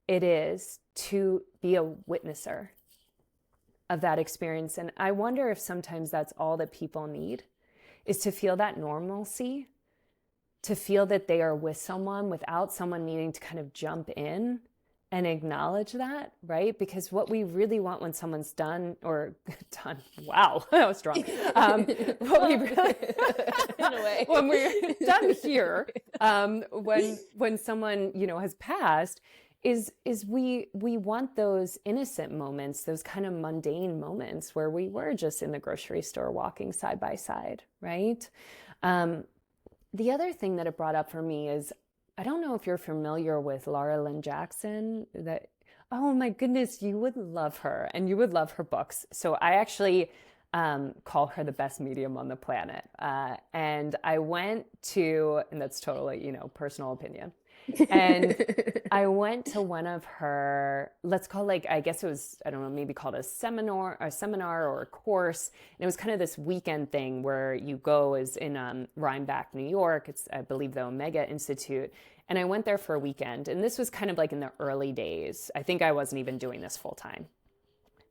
it is to be a witnesser of that experience. And I wonder if sometimes that's all that people need, is to feel that normalcy, to feel that they are with someone without someone needing to kind of jump in and acknowledge that, right? Because what we really want when someone's done, wow, that was strong. What we really, in a way, when we're done here, when someone, has passed, is we want those innocent moments, those kind of mundane moments where we were just in the grocery store walking side by side, right? The other thing that it brought up for me is, I don't know if you're familiar with Laura Lynn Jackson. Oh my goodness, you would love her and you would love her books. So I actually call her the best medium on the planet. And I went to, and that's totally, personal opinion. And I went to one of her, let's call I guess it was, I don't know, maybe called a seminar or a course. And it was kind of this weekend thing where you go is in Rhinebeck, New York. It's, I believe, the Omega Institute. And I went there for a weekend. And this was kind of like in the early days. I think I wasn't even doing this full time.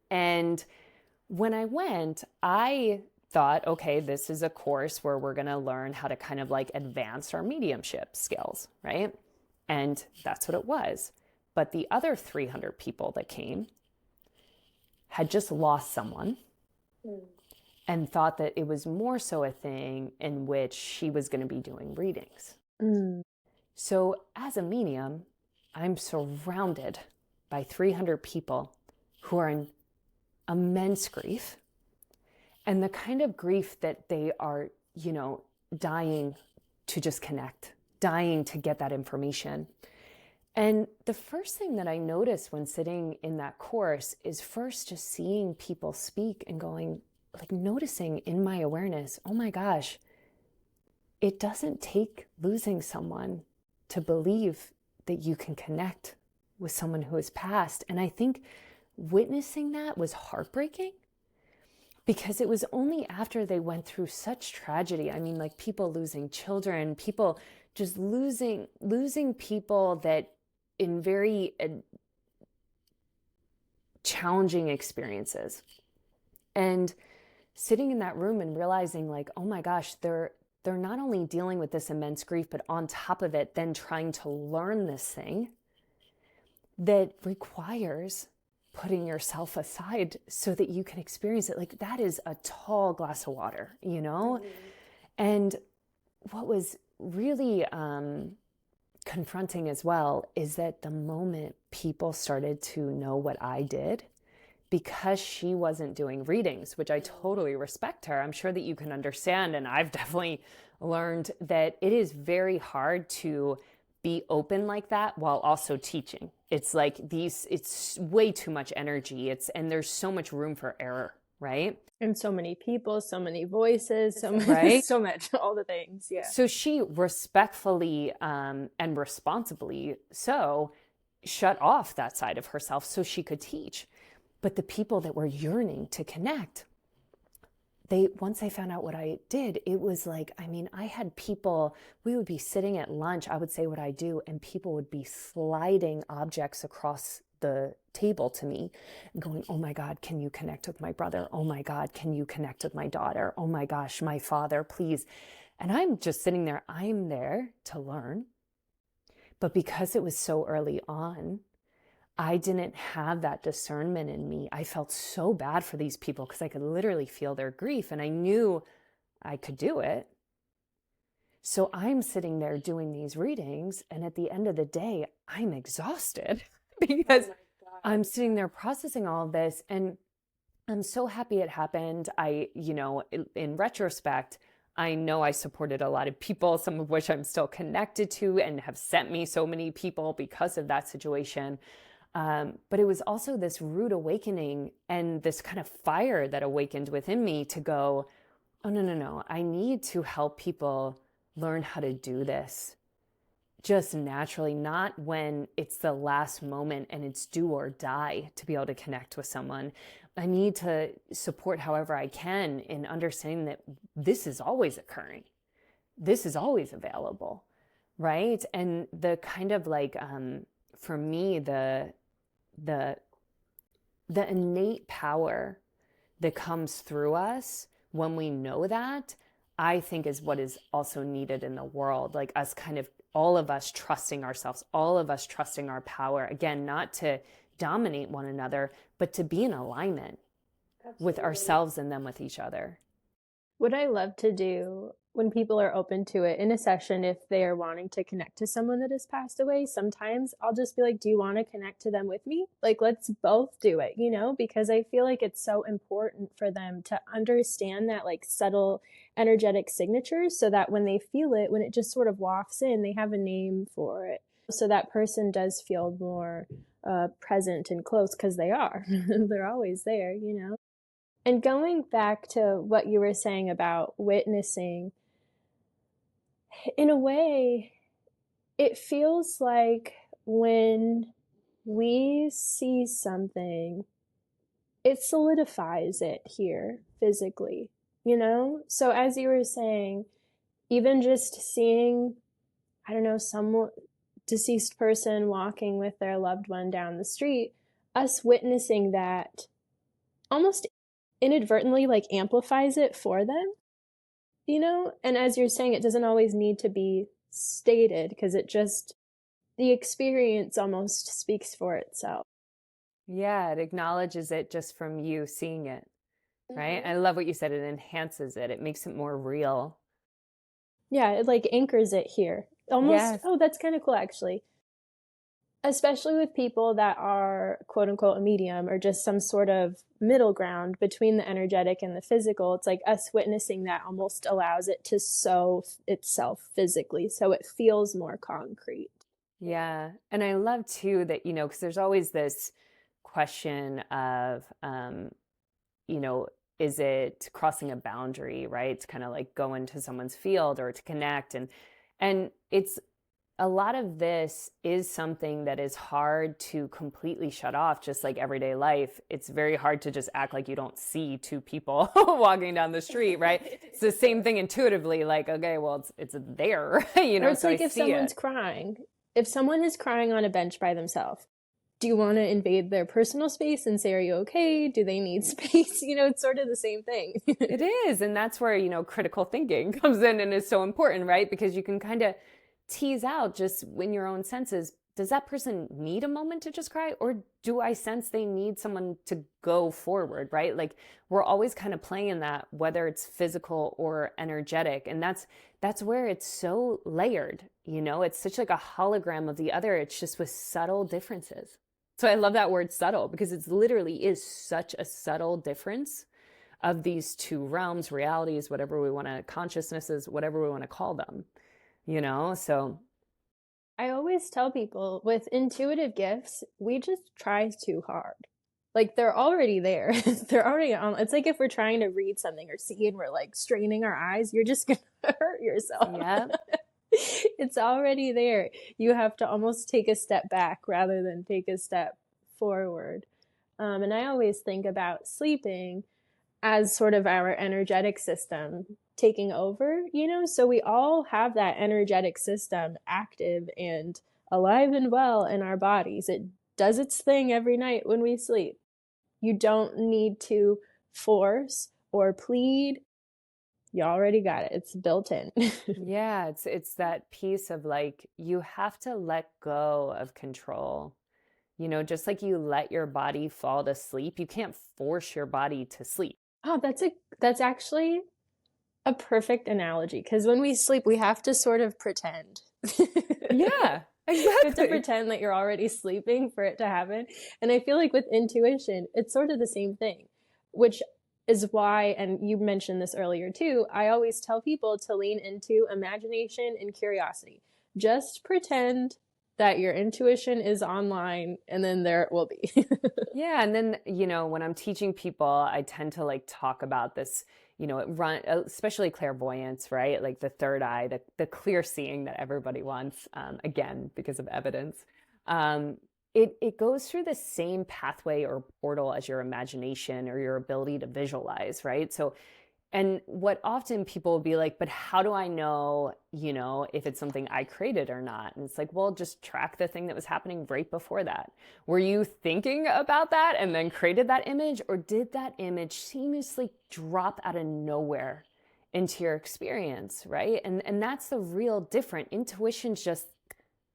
And when I went, I thought, okay, this is a course where we're going to learn how to kind of like advance our mediumship skills, right? And that's what it was. But the other 300 people that came had just lost someone and thought that it was more so a thing in which she was going to be doing readings. So as a medium, I'm surrounded by 300 people who are in immense grief, and the kind of grief that they are, dying to just connect, dying to get that information. And the first thing that I noticed when sitting in that course is first just seeing people speak and going, like noticing in my awareness, oh my gosh, it doesn't take losing someone to believe that you can connect with someone who has passed. And I think witnessing that was heartbreaking, because it was only after they went through such tragedy. I mean, like people losing children, people just losing people that in very challenging experiences. And sitting in that room and realizing like, oh my gosh, they're not only dealing with this immense grief, but on top of it, then trying to learn this thing that requires putting yourself aside so that you can experience it. Like that is a tall glass of water, And what was really confronting as well is that the moment people started to know what I did, because she wasn't doing readings, which I totally respect her, I'm sure that you can understand, and I've definitely learned that it is very hard to be open like that while also teaching. It's like it's way too much energy. And there's so much room for error, right? And so many people, so many voices, right? so much, all the things. Yeah. So she respectfully and responsibly so shut off that side of herself so she could teach. But the people that were yearning to connect, once they found out what I did, it was like, I mean, I had people, we would be sitting at lunch, I would say what I do, and people would be sliding objects across the table to me and going, oh my God, can you connect with my brother? Oh my God, can you connect with my daughter? Oh my gosh, my father, please. And I'm just sitting there, I'm there to learn. But because it was so early on, I didn't have that discernment in me. I felt so bad for these people because I could literally feel their grief, and I knew I could do it. So I'm sitting there doing these readings, and at the end of the day, I'm exhausted because I'm sitting there processing all of this, and I'm so happy it happened. In retrospect, I know I supported a lot of people, some of which I'm still connected to and have sent me so many people because of that situation. But it was also this rude awakening and this kind of fire that awakened within me to go, oh, no, I need to help people learn how to do this just naturally, not when it's the last moment and it's do or die to be able to connect with someone. I need to support however I can in understanding that this is always occurring. This is always available, right? And the kind of like, for me, the innate power that comes through us when we know that, I think is what is also needed in the world. Like us kind of, all of us trusting ourselves, all of us trusting our power. Again, not to dominate one another, but to be in alignment with ourselves and then with each other. What I love to do when people are open to it in a session, if they are wanting to connect to someone that has passed away, sometimes I'll just be like, do you want to connect to them with me? Like, let's both do it, because I feel like it's so important for them to understand that like subtle energetic signatures so that when they feel it, when it just sort of wafts in, they have a name for it. So that person does feel more present and close because they are. They're always there, And going back to what you were saying about witnessing, in a way, it feels like when we see something, it solidifies it here physically, So as you were saying, even just seeing, I don't know, some deceased person walking with their loved one down the street, us witnessing that almost inadvertently like amplifies it for them, you know? And as you're saying, it doesn't always need to be stated because it just, the experience almost speaks for itself. Yeah, it acknowledges it just from you seeing it, right? I Mm-hmm. love what you said. It enhances it. It makes it more real. Yeah, it like anchors it here. Almost, Yes. oh, that's kind of cool actually. Especially with people that are quote unquote a medium or just some sort of middle ground between the energetic and the physical. It's like us witnessing that almost allows it to sow itself physically so it feels more concrete. Yeah. And I love too that, because there's always this question of, you know, is it crossing a boundary, right? To kind of like go into someone's field or to connect. And it's a lot of this is something that is hard to completely shut off, just like everyday life. It's very hard to just act like you don't see two people walking down the street, right? It's the same thing intuitively, like, okay, well, it's there, Or it's so I like if see someone's it. crying, if someone is crying on a bench by themselves, do you want to invade their personal space and say, are you okay? Do they need space? It's sort of the same thing. It is. And that's where, critical thinking comes in and is so important, right? Because you can kind of tease out just when your own senses, does that person need a moment to just cry? Or do I sense they need someone to go forward, right? Like we're always kind of playing that, whether it's physical or energetic. And that's where it's so layered, it's such like a hologram of the other. It's just with subtle differences. So I love that word subtle because it literally is such a subtle difference of these two realms, realities, whatever we want to, consciousnesses, whatever we want to call them, So I always tell people with intuitive gifts, we just try too hard. Like they're already there. They're already on. It's like if we're trying to read something or see and we're like straining our eyes, you're just going to hurt yourself. yeah, It's already there. You have to almost take a step back rather than take a step forward. And I always think about sleeping as sort of our energetic system taking over, So we all have that energetic system active and alive and well in our bodies. It does its thing every night when we sleep. You don't need to force or plead. You already got it. It's built in. yeah, it's that piece of like you have to let go of control. Just like you let your body fall to sleep, you can't force your body to sleep. Oh, that's actually a perfect analogy because when we sleep, we have to sort of pretend. Yeah, You have to exactly. pretend that you're already sleeping for it to happen. And I feel like with intuition, it's sort of the same thing, which is why, and you mentioned this earlier too, I always tell people to lean into imagination and curiosity. Just pretend that your intuition is online and then there it will be. Yeah, and then, when I'm teaching people, I tend to like talk about this, especially clairvoyance, right? Like the third eye, the clear seeing that everybody wants, again, because of evidence. Um, it goes through the same pathway or portal as your imagination or your ability to visualize, right? So and what often people will be like, but how do I know, if it's something I created or not? And it's like, well, just track the thing that was happening right before that. Were you thinking about that and then created that image? Or did that image seamlessly drop out of nowhere into your experience, right? And that's the real difference. Intuition just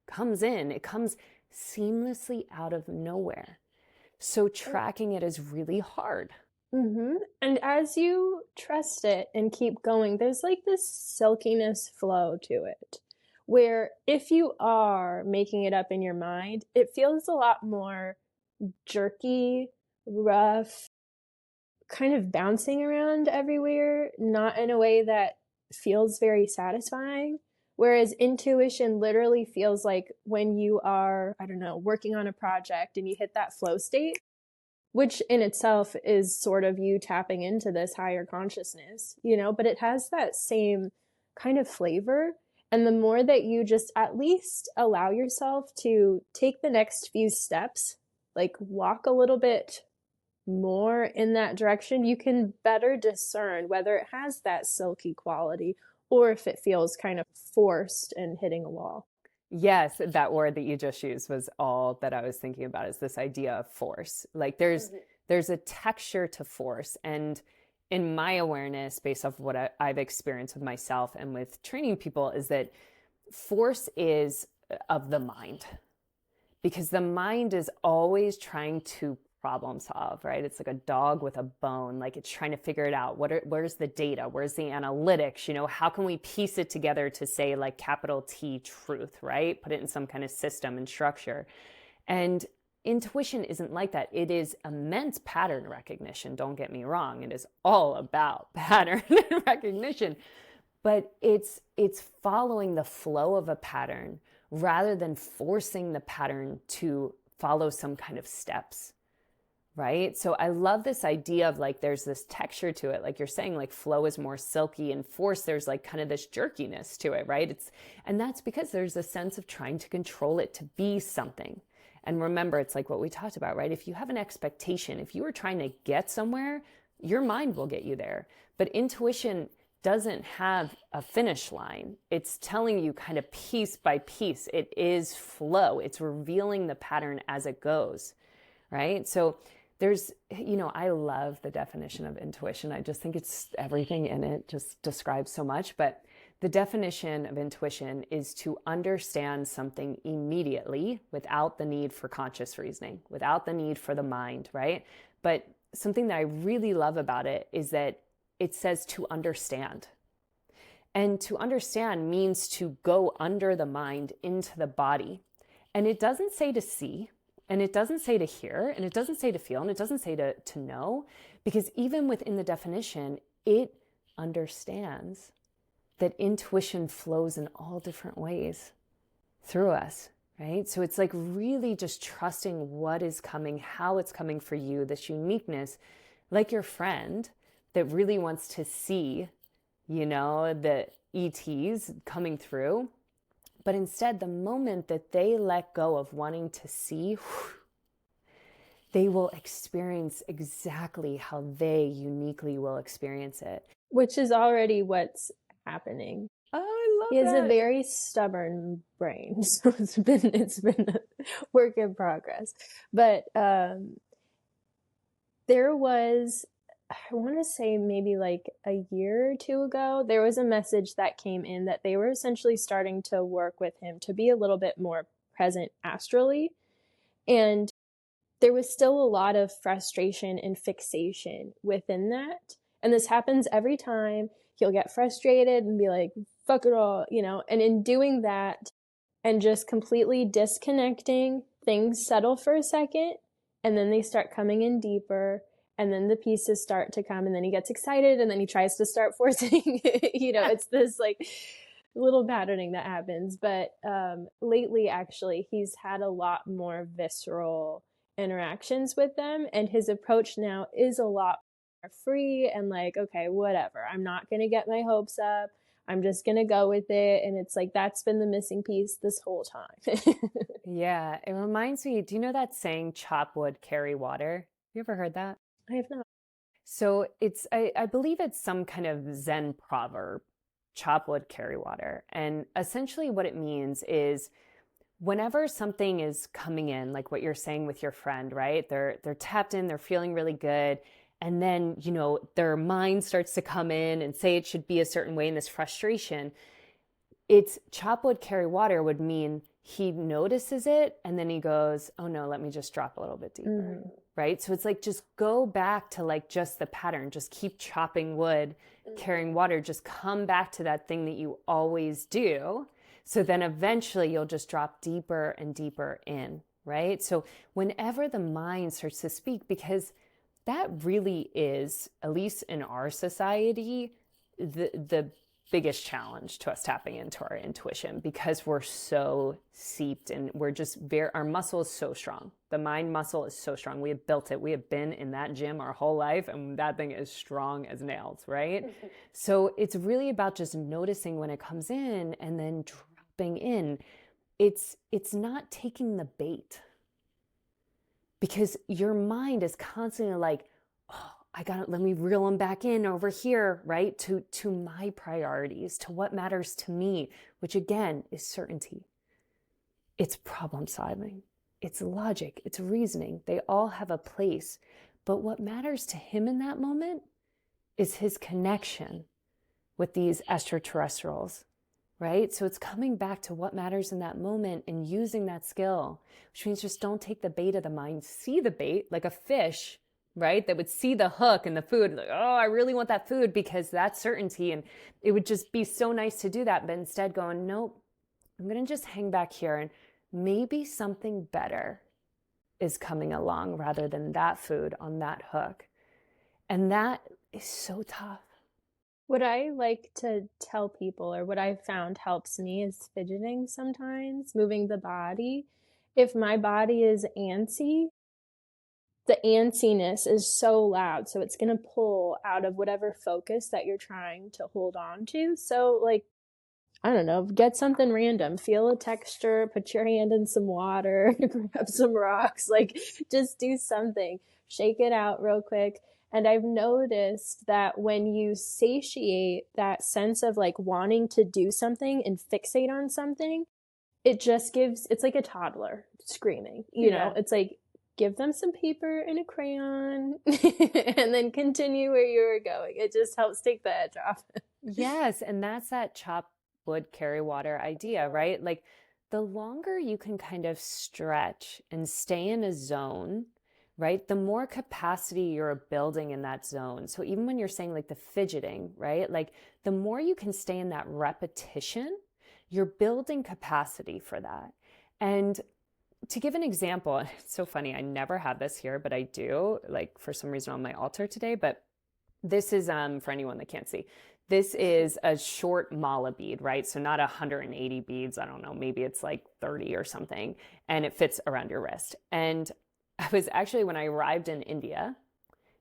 comes in. It comes seamlessly out of nowhere. So tracking it is really hard. Mm-hmm. And as you trust it and keep going, there's like this silkiness flow to it, where if you are making it up in your mind, it feels a lot more jerky, rough, kind of bouncing around everywhere, not in a way that feels very satisfying. Whereas intuition literally feels like when you are, I don't know, working on a project and you hit that flow state, which in itself is sort of you tapping into this higher consciousness, but it has that same kind of flavor. And the more that you just at least allow yourself to take the next few steps, like walk a little bit more in that direction, you can better discern whether it has that silky quality or if it feels kind of forced and hitting a wall. Yes, that word that you just used was all that I was thinking about is this idea of force. Like there's Mhm. there's a texture to force. And in my awareness, based off what I've experienced with myself and with training people, is that force is of the mind, because the mind is always trying to problem solve, right? It's like a dog with a bone, like it's trying to figure it out. Where's the data? Where's the analytics? How can we piece it together to say like capital T truth, right? Put it in some kind of system and structure. And intuition isn't like that. It is immense pattern recognition. Don't get me wrong. It is all about pattern recognition, but it's following the flow of a pattern rather than forcing the pattern to follow some kind of steps, right? So I love this idea of like, there's this texture to it. Like you're saying, like flow is more silky, and force, there's like kind of this jerkiness to it, right? And that's because there's a sense of trying to control it to be something. And remember, it's like what we talked about, right? If you have an expectation, if you are trying to get somewhere, your mind will get you there. But intuition doesn't have a finish line. It's telling you kind of piece by piece. It is flow. It's revealing the pattern as it goes, right? So there's, I love the definition of intuition. I just think it's everything in it just describes so much. But the definition of intuition is to understand something immediately without the need for conscious reasoning, without the need for the mind, right? But something that I really love about it is that it says to understand. And to understand means to go under the mind into the body. And it doesn't say to see, and it doesn't say to hear, and it doesn't say to feel, and it doesn't say to know, because even within the definition, it understands that intuition flows in all different ways through us, right? So it's like really just trusting what is coming, how it's coming for you, this uniqueness, like your friend that really wants to see, the ETs coming through. But instead, the moment that they let go of wanting to see, they will experience exactly how they uniquely will experience it. Which is already what's happening. Oh, I love He has that. a very stubborn brain, so it's been a work in progress. But there was, I want to say maybe like a year or two ago, there was a message that came in that they were essentially starting to work with him to be a little bit more present astrally. And there was still a lot of frustration and fixation within that. And this happens every time. He'll get frustrated and be like, fuck it all, and in doing that and just completely disconnecting, things settle for a second, and then they start coming in deeper, and then the pieces start to come, and then he gets excited, and then he tries to start forcing, it's this like little patterning that happens. But lately, actually, he's had a lot more visceral interactions with them, and his approach now is a lot more free and like, okay, whatever, I'm not gonna get my hopes up, I'm just gonna go with it. And it's like, that's been the missing piece this whole time. Yeah, it reminds me, do you know that saying, chop wood, carry water? You ever heard that? I have not. So I believe it's some kind of Zen proverb, chop wood, carry water. And essentially what it means is whenever something is coming in, like what you're saying with your friend, right? They're tapped in, they're feeling really good. And then, their mind starts to come in and say it should be a certain way in this frustration. It's chop wood, carry water would mean he notices it and then he goes, oh no, let me just drop a little bit deeper, right? So it's like, just go back to like just the pattern, just keep chopping wood, carrying water, just come back to that thing that you always do. So then eventually you'll just drop deeper and deeper in, right? So whenever the mind starts to speak, because that really is, at least in our society, the biggest challenge to us tapping into our intuition, because we're so seeped and we're just our muscle is so strong. The mind muscle is so strong. We have built it. We have been in that gym our whole life, and that thing is strong as nails, right? So it's really about just noticing when it comes in and then dropping in. It's not taking the bait, because your mind is constantly like, oh, let me reel them back in over here, right? To my priorities, to what matters to me, which again is certainty. It's problem solving. It's logic. It's reasoning. They all have a place, But what matters to him in that moment is his connection with these extraterrestrials, right? So it's coming back to what matters in that moment and using that skill, which means just don't take the bait of the mind. See the bait like a fish, right? That would see the hook and the food, like, oh, I really want that food because that's certainty. And it would just be so nice to do that. But instead going, nope, I'm going to just hang back here and maybe something better is coming along rather than that food on that hook. And that is so tough. What I like to tell people, or what I've found helps me, is fidgeting sometimes, moving the body. If my body is antsy, the antsiness is so loud, so it's going to pull out of whatever focus that you're trying to hold on to. So, like, I don't know, get something random, feel a texture, put your hand in some water, grab some rocks, like, just do something, shake it out real quick. And I've noticed that when you satiate that sense of like wanting to do something and fixate on something, it just gives, it's like a toddler screaming, you know, it's like, give them some paper and a crayon and then continue where you were going. It just helps take the edge off. Yes. And that's that chop wood, carry water idea, right? Like the longer you can kind of stretch and stay in a zone, right? The more capacity you're building in that zone. So even when you're saying like the fidgeting, right? Like the more you can stay in that repetition, you're building capacity for that. And to give an example, it's so funny, I never have this here, but I do, like for some reason on my altar today, but this is, for anyone that can't see, this is a short mala bead, right? So not 180 beads, I don't know, maybe it's like 30 or something, and it fits around your wrist. And I was actually, when I arrived in India,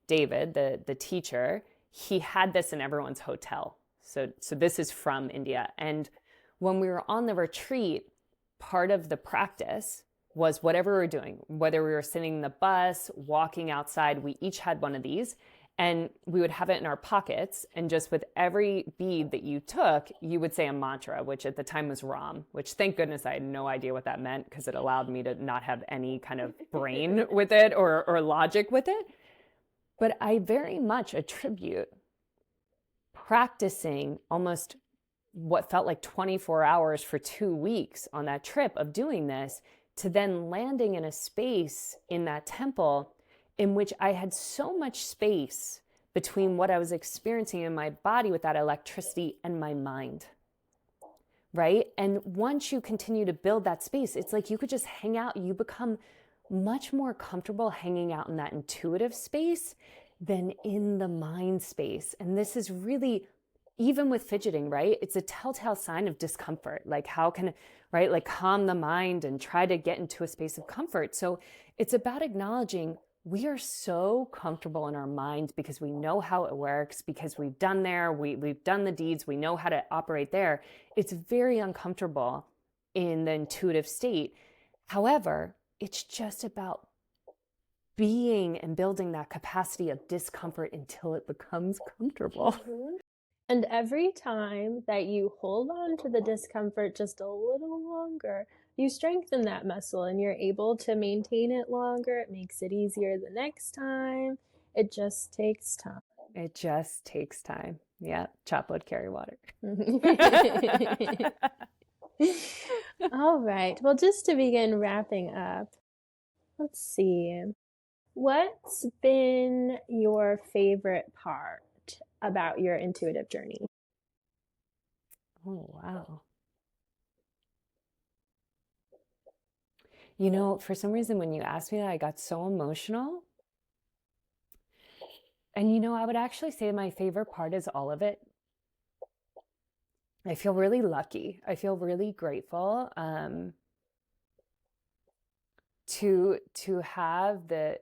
David, the teacher, he had this in everyone's hotel. So this is from India. And when we were on the retreat, part of the practice was whatever we were doing, whether we were sitting in the bus, walking outside, we each had one of these. And we would have it in our pockets. And just with every bead that you took, you would say a mantra, which at the time was Ram, which thank goodness I had no idea what that meant because it allowed me to not have any kind of brain with it or logic with it. But I very much attribute practicing almost what felt like 24 hours for 2 weeks on that trip of doing this to then landing in a space in that temple in which I had so much space between what I was experiencing in my body with that electricity and my mind, right? And once you continue to build that space, it's like you could just hang out. You become much more comfortable hanging out in that intuitive space than in the mind space. And this is really, even with fidgeting, right? It's a telltale sign of discomfort. Like how can, right? Like calm the mind and try to get into a space of comfort. So it's about acknowledging we are so comfortable in our mind because we know how it works, because we've done there, we've done the deeds, we know how to operate there. It's very uncomfortable in the intuitive state. However, it's just about being and building that capacity of discomfort until it becomes comfortable. Mm-hmm. And every time that you hold on to the discomfort just a little longer, you strengthen that muscle and you're able to maintain it longer. It makes it easier the next time. It just takes time. It just takes time. Yeah, chop wood, carry water. All right. Well, just to begin wrapping up, let's see. What's been your favorite part about your intuitive journey? Oh, wow. You know, for some reason, when you asked me that, I got so emotional. And, you know, I would actually say my favorite part is all of it. I feel really lucky. I feel really grateful to have the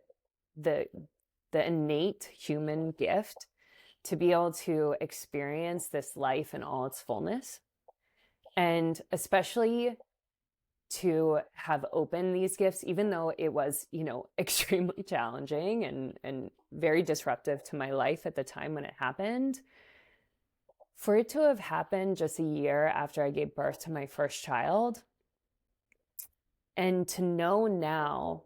innate human gift to be able to experience this life in all its fullness. And especially to have opened these gifts, even though it was, you know, extremely challenging and very disruptive to my life at the time when it happened. For it to have happened just a year after I gave birth to my first child, and to know now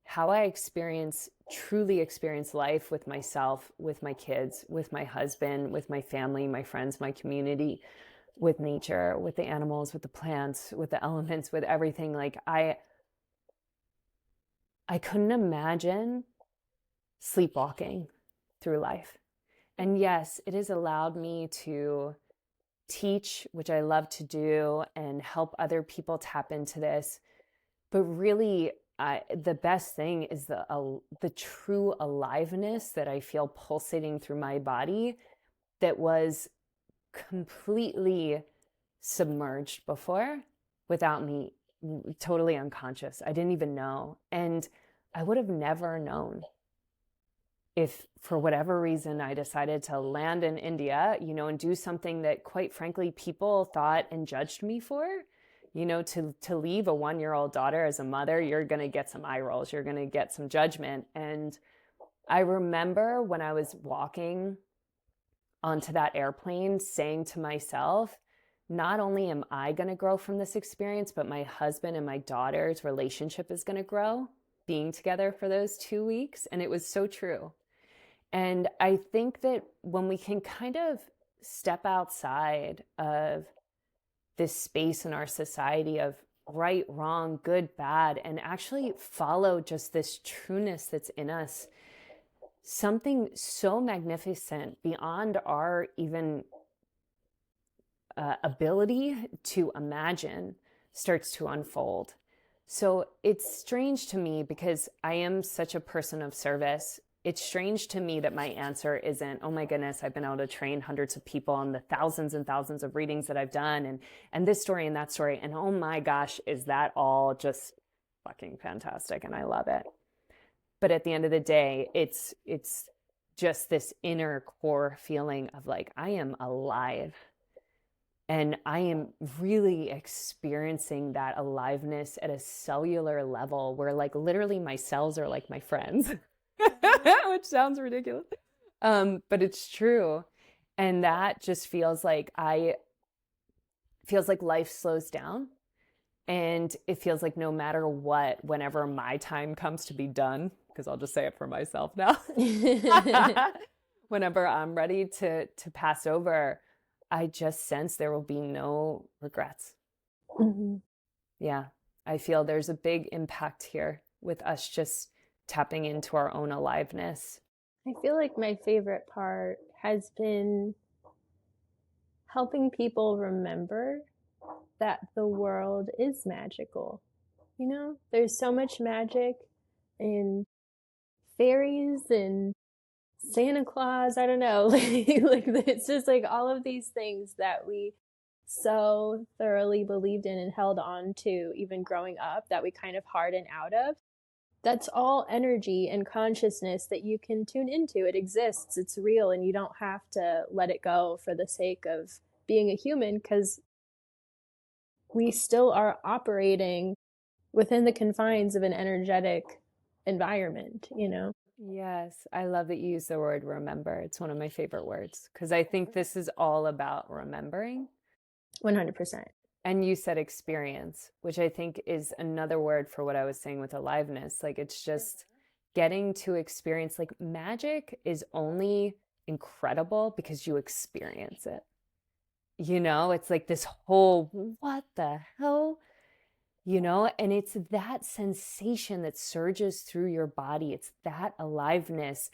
how I experience truly experience life with myself, with my kids, with my husband, with my family, my friends, my community, with nature, with the animals, with the plants, with the elements, with everything. Like I couldn't imagine sleepwalking through life. And yes, it has allowed me to teach, which I love to do, and help other people tap into this. But really, the best thing is the true aliveness that I feel pulsating through my body that was completely submerged before without me, totally unconscious. I didn't even know. And I would have never known if for whatever reason I decided to land in India, and do something that quite frankly people thought and judged me for. To leave a 1-year-old daughter as a mother, you're going to get some eye rolls, you're going to get some judgment. And I remember when I was walking onto that airplane saying to myself, not only am I going to grow from this experience, but my husband and my daughter's relationship is going to grow being together for those 2 weeks. And it was so true. And I think that when we can kind of step outside of this space in our society of right, wrong, good, bad, and actually follow just this trueness that's in us, something so magnificent beyond our even ability to imagine starts to unfold. So it's strange to me because I am such a person of service. It's strange to me that my answer isn't, oh my goodness, I've been able to train hundreds of people on the thousands and thousands of readings that I've done and this story and that story. And oh my gosh, is that all just fucking fantastic? And I love it. But at the end of the day, it's just this inner core feeling of like, I am alive. And I am really experiencing that aliveness at a cellular level where like literally my cells are like my friends, which sounds ridiculous. But it's true. And that just feels like life slows down. And it feels like no matter what, whenever my time comes to be done, because I'll just say it for myself now, whenever I'm ready to pass over, I just sense there will be no regrets. Mm-hmm. Yeah, I feel there's a big impact here with us just tapping into our own aliveness. I feel like my favorite part has been helping people remember that the world is magical. There's so much magic in fairies and Santa Claus, I don't know, like it's just like all of these things that we so thoroughly believed in and held on to even growing up that we kind of harden out of. That's all energy and consciousness that you can tune into. It exists, it's real, and you don't have to let it go for the sake of being a human, because we still are operating within the confines of an energetic environment. Yes, I love that you use the word remember. It's one of my favorite words because I think this is all about remembering. 100%. And you said experience, which I think is another word for what I was saying with aliveness. Like it's just getting to experience, like magic is only incredible because you experience it. It's like this whole, what the hell? And it's that sensation that surges through your body. It's that aliveness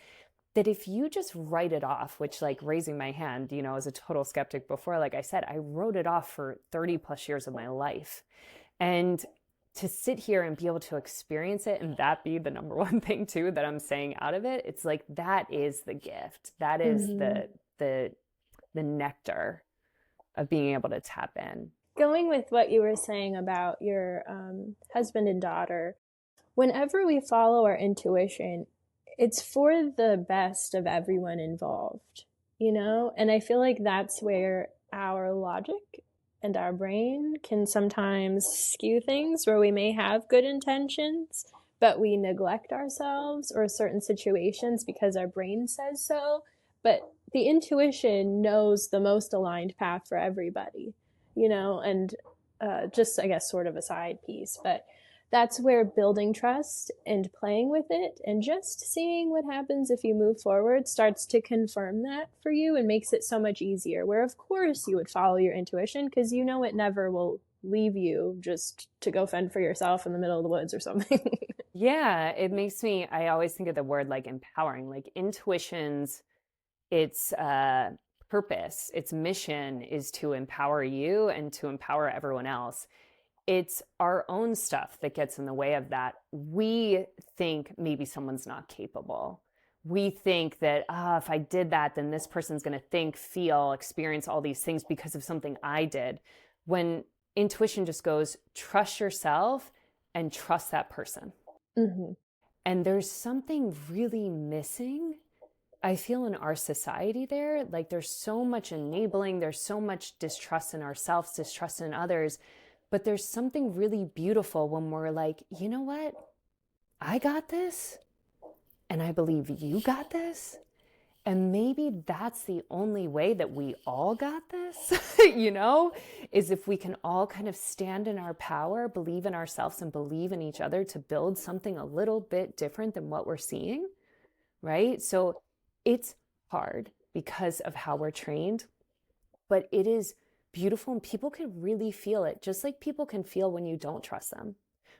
that if you just write it off, which like raising my hand, as a total skeptic before, like I said, I wrote it off for 30 plus years of my life. And to sit here and be able to experience it and that be the number one thing too that I'm saying out of it, it's like that is the gift. That is the nectar of being able to tap in. Going with what you were saying about your husband and daughter, whenever we follow our intuition, it's for the best of everyone involved, And I feel like that's where our logic and our brain can sometimes skew things, where we may have good intentions, but we neglect ourselves or certain situations because our brain says so. But the intuition knows the most aligned path for everybody. And just, I guess, sort of a side piece, but that's where building trust and playing with it and just seeing what happens if you move forward starts to confirm that for you and makes it so much easier. Where, of course, you would follow your intuition because you know it never will leave you just to go fend for yourself in the middle of the woods or something. Yeah, it makes me, I always think of the word like empowering, like intuition's, its purpose, its mission is to empower you and to empower everyone else. It's our own stuff that gets in the way of that. We think maybe someone's not capable. We think that, if I did that, then this person's going to think, feel, experience all these things because of something I did. When intuition just goes, trust yourself and trust that person. Mm-hmm. And there's something really missing, I feel, in our society there. Like there's so much enabling, there's so much distrust in ourselves, distrust in others. But there's something really beautiful when we're like, you know what? I got this, and I believe you got this. And maybe that's the only way that we all got this, is if we can all kind of stand in our power, believe in ourselves, and believe in each other to build something a little bit different than what we're seeing, right? So it's hard because of how we're trained, but it is beautiful and people can really feel it, just like people can feel when you don't trust them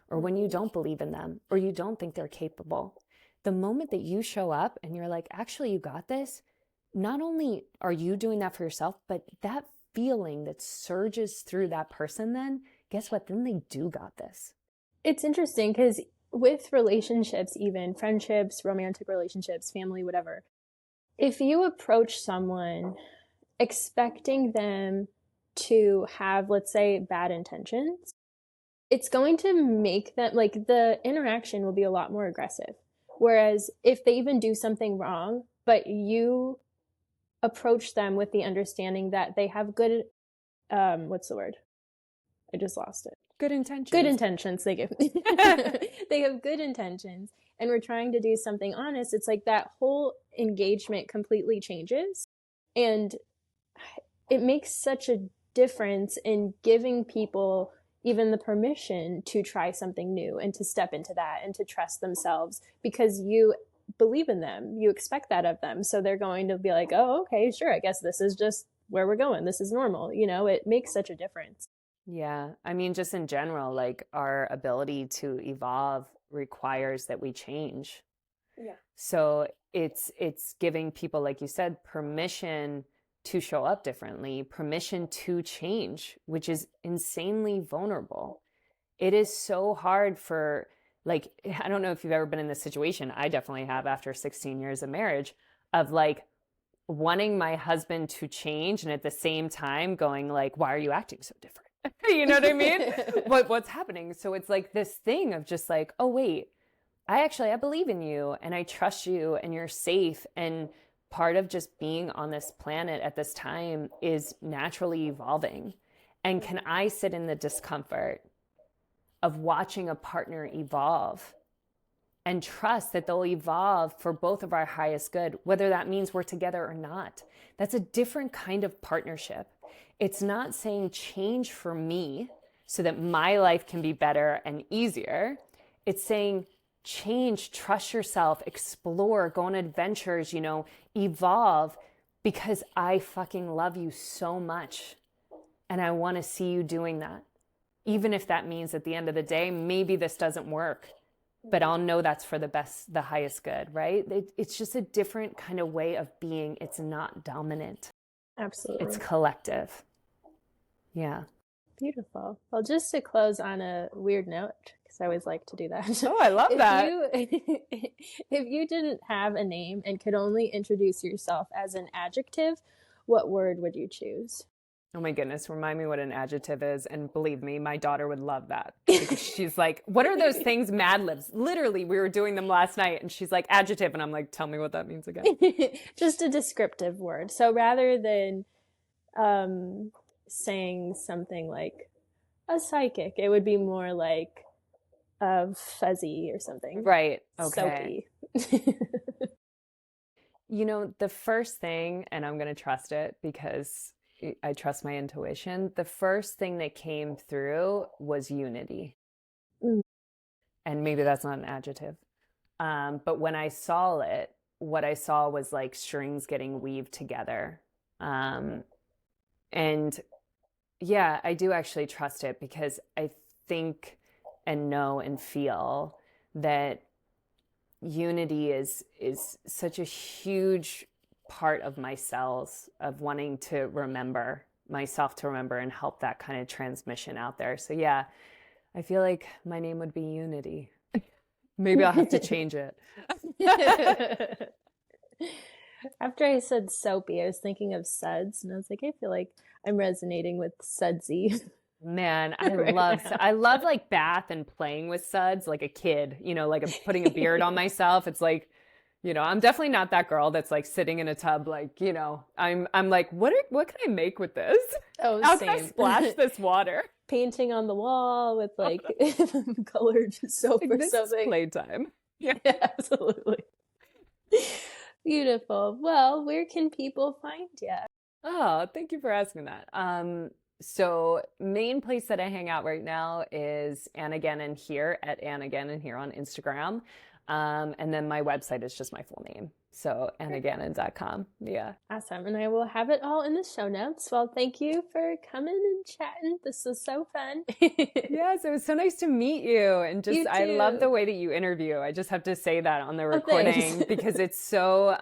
or when you don't believe in them or you don't think they're capable. The moment that you show up and you're like, actually, you got this, not only are you doing that for yourself, but that feeling that surges through that person, then guess what? Then they do got this. It's interesting because with relationships, even friendships, romantic relationships, family, whatever, if you approach someone expecting them to have, let's say, bad intentions, it's going to make them, like, the interaction will be a lot more aggressive. Whereas if they even do something wrong, but you approach them with the understanding that they have good, what's the word? I just lost it. Good intentions. Good intentions. They give. They have good intentions, and we're trying to do something honest. It's like that whole engagement completely changes, and it makes such a difference in giving people even the permission to try something new and to step into that and to trust themselves because you believe in them. You expect that of them. So they're going to be like, oh, okay, sure. I guess this is just where we're going. This is normal. It makes such a difference. Yeah. I mean, just in general, like our ability to evolve requires that we change. Yeah. So it's giving people, like you said, permission to show up differently, permission to change, which is insanely vulnerable. It is so hard for, like, I don't know if you've ever been in this situation. I definitely have after 16 years of marriage, of like wanting my husband to change and at the same time going like, why are you acting so different? You know what I mean? What's happening? So it's like this thing of just like, oh, wait, I believe in you and I trust you and you're safe. And part of just being on this planet at this time is naturally evolving. And can I sit in the discomfort of watching a partner evolve and trust that they'll evolve for both of our highest good, whether that means we're together or not? That's a different kind of partnership. It's not saying change for me so that my life can be better and easier. It's saying change, trust yourself, explore, go on adventures, evolve, because I fucking love you so much. And I want to see you doing that. Even if that means at the end of the day, maybe this doesn't work, but I'll know that's for the best, the highest good, right? It's just a different kind of way of being. It's not dominant. Absolutely. It's collective. Yeah. Beautiful. Well, just to close on a weird note, because I always like to do that. Oh, I love that. If you didn't have a name and could only introduce yourself as an adjective, what word would you choose? Oh my goodness, remind me what an adjective is. And believe me, my daughter would love that. Because she's like, what are those things, Mad Libs? Literally, we were doing them last night and she's like, adjective. And I'm like, tell me what that means again. Just a descriptive word. So rather than saying something like a psychic, it would be more like fuzzy or something. Right. Okay. Soapy. The first thing, and I'm going to trust it because I trust my intuition. The first thing that came through was unity. and maybe that's not an adjective. But when I saw it, what I saw was like strings getting weaved together. And yeah, I do actually trust it, because I think and know and feel that unity is such a huge part of my cells, of wanting to remember myself, to remember and help that kind of transmission out there. So yeah, I feel like my name would be Unity. Maybe I'll have to change it. After I said soapy, I was thinking of suds, and I was like, I feel like I'm resonating with sudsy. Man, I Right love now. I love like bath and playing with suds like a kid, like I'm putting a beard on myself. It's like, I'm definitely not that girl that's like sitting in a tub like, I'm like, what can I make with this? Oh, How can I same. splash this water? Painting on the wall with like colored soap Like, or this is something. playtime. Yeah. Yeah, absolutely. Beautiful. Well, where can people find you? Oh, thank you for asking that. So main place that I hang out right now is Anna Gannon here, at Anna Gannon here on Instagram. And then my website is just my full name. So annagannon.com. Yeah. Awesome. And I will have it all in the show notes. Well, thank you for coming and chatting. This was so fun. Yes, it was so nice to meet you. And You I love too. the way that you interview. I just have to say that on the Oh, thanks. recording because it's so,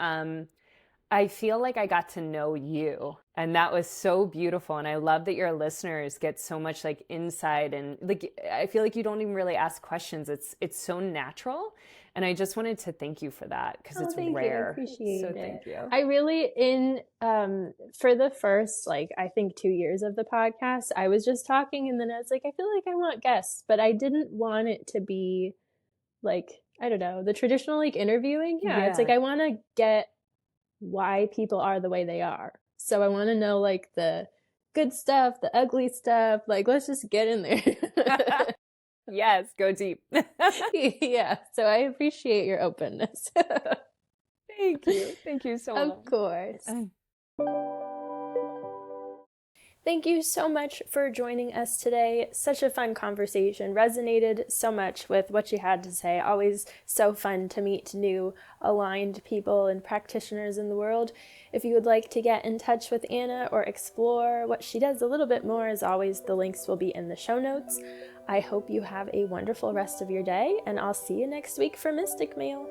I feel like I got to know you, and that was so beautiful. And I love that your listeners get so much like insight, and like I feel like you don't even really ask questions. It's so natural. And I just wanted to thank you for that, because it's thank you. I rare. appreciate So it. thank you. I really, for the first, like, I think 2 years of the podcast, I was just talking, and then I was like, I feel like I want guests, but I didn't want it to be like, I don't know, the traditional like interviewing. Yeah. It's like, I want to get why people are the way they are. So I want to know like the good stuff, the ugly stuff. Like, let's just get in there. Yes, go deep. Yeah. So I appreciate your openness. Thank you. Thank you so much. Of course. Thank you so much for joining us today. Such a fun conversation. Resonated so much with what you had to say. Always so fun to meet new aligned people and practitioners in the world. If you would like to get in touch with Anna or explore what she does a little bit more, as always, the links will be in the show notes. I hope you have a wonderful rest of your day, and I'll see you next week for Mystic Mail.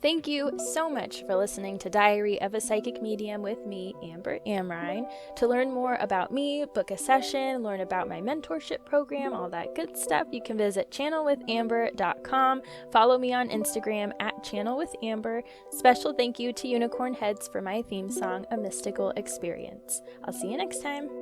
Thank you so much for listening to Diary of a Psychic Medium with me, Amber Amrine. To learn more about me, book a session, learn about my mentorship program, all that good stuff, you can visit channelwithamber.com. Follow me on Instagram at channelwithamber. Special thank you to Unicorn Heads for my theme song, A Mystical Experience. I'll see you next time.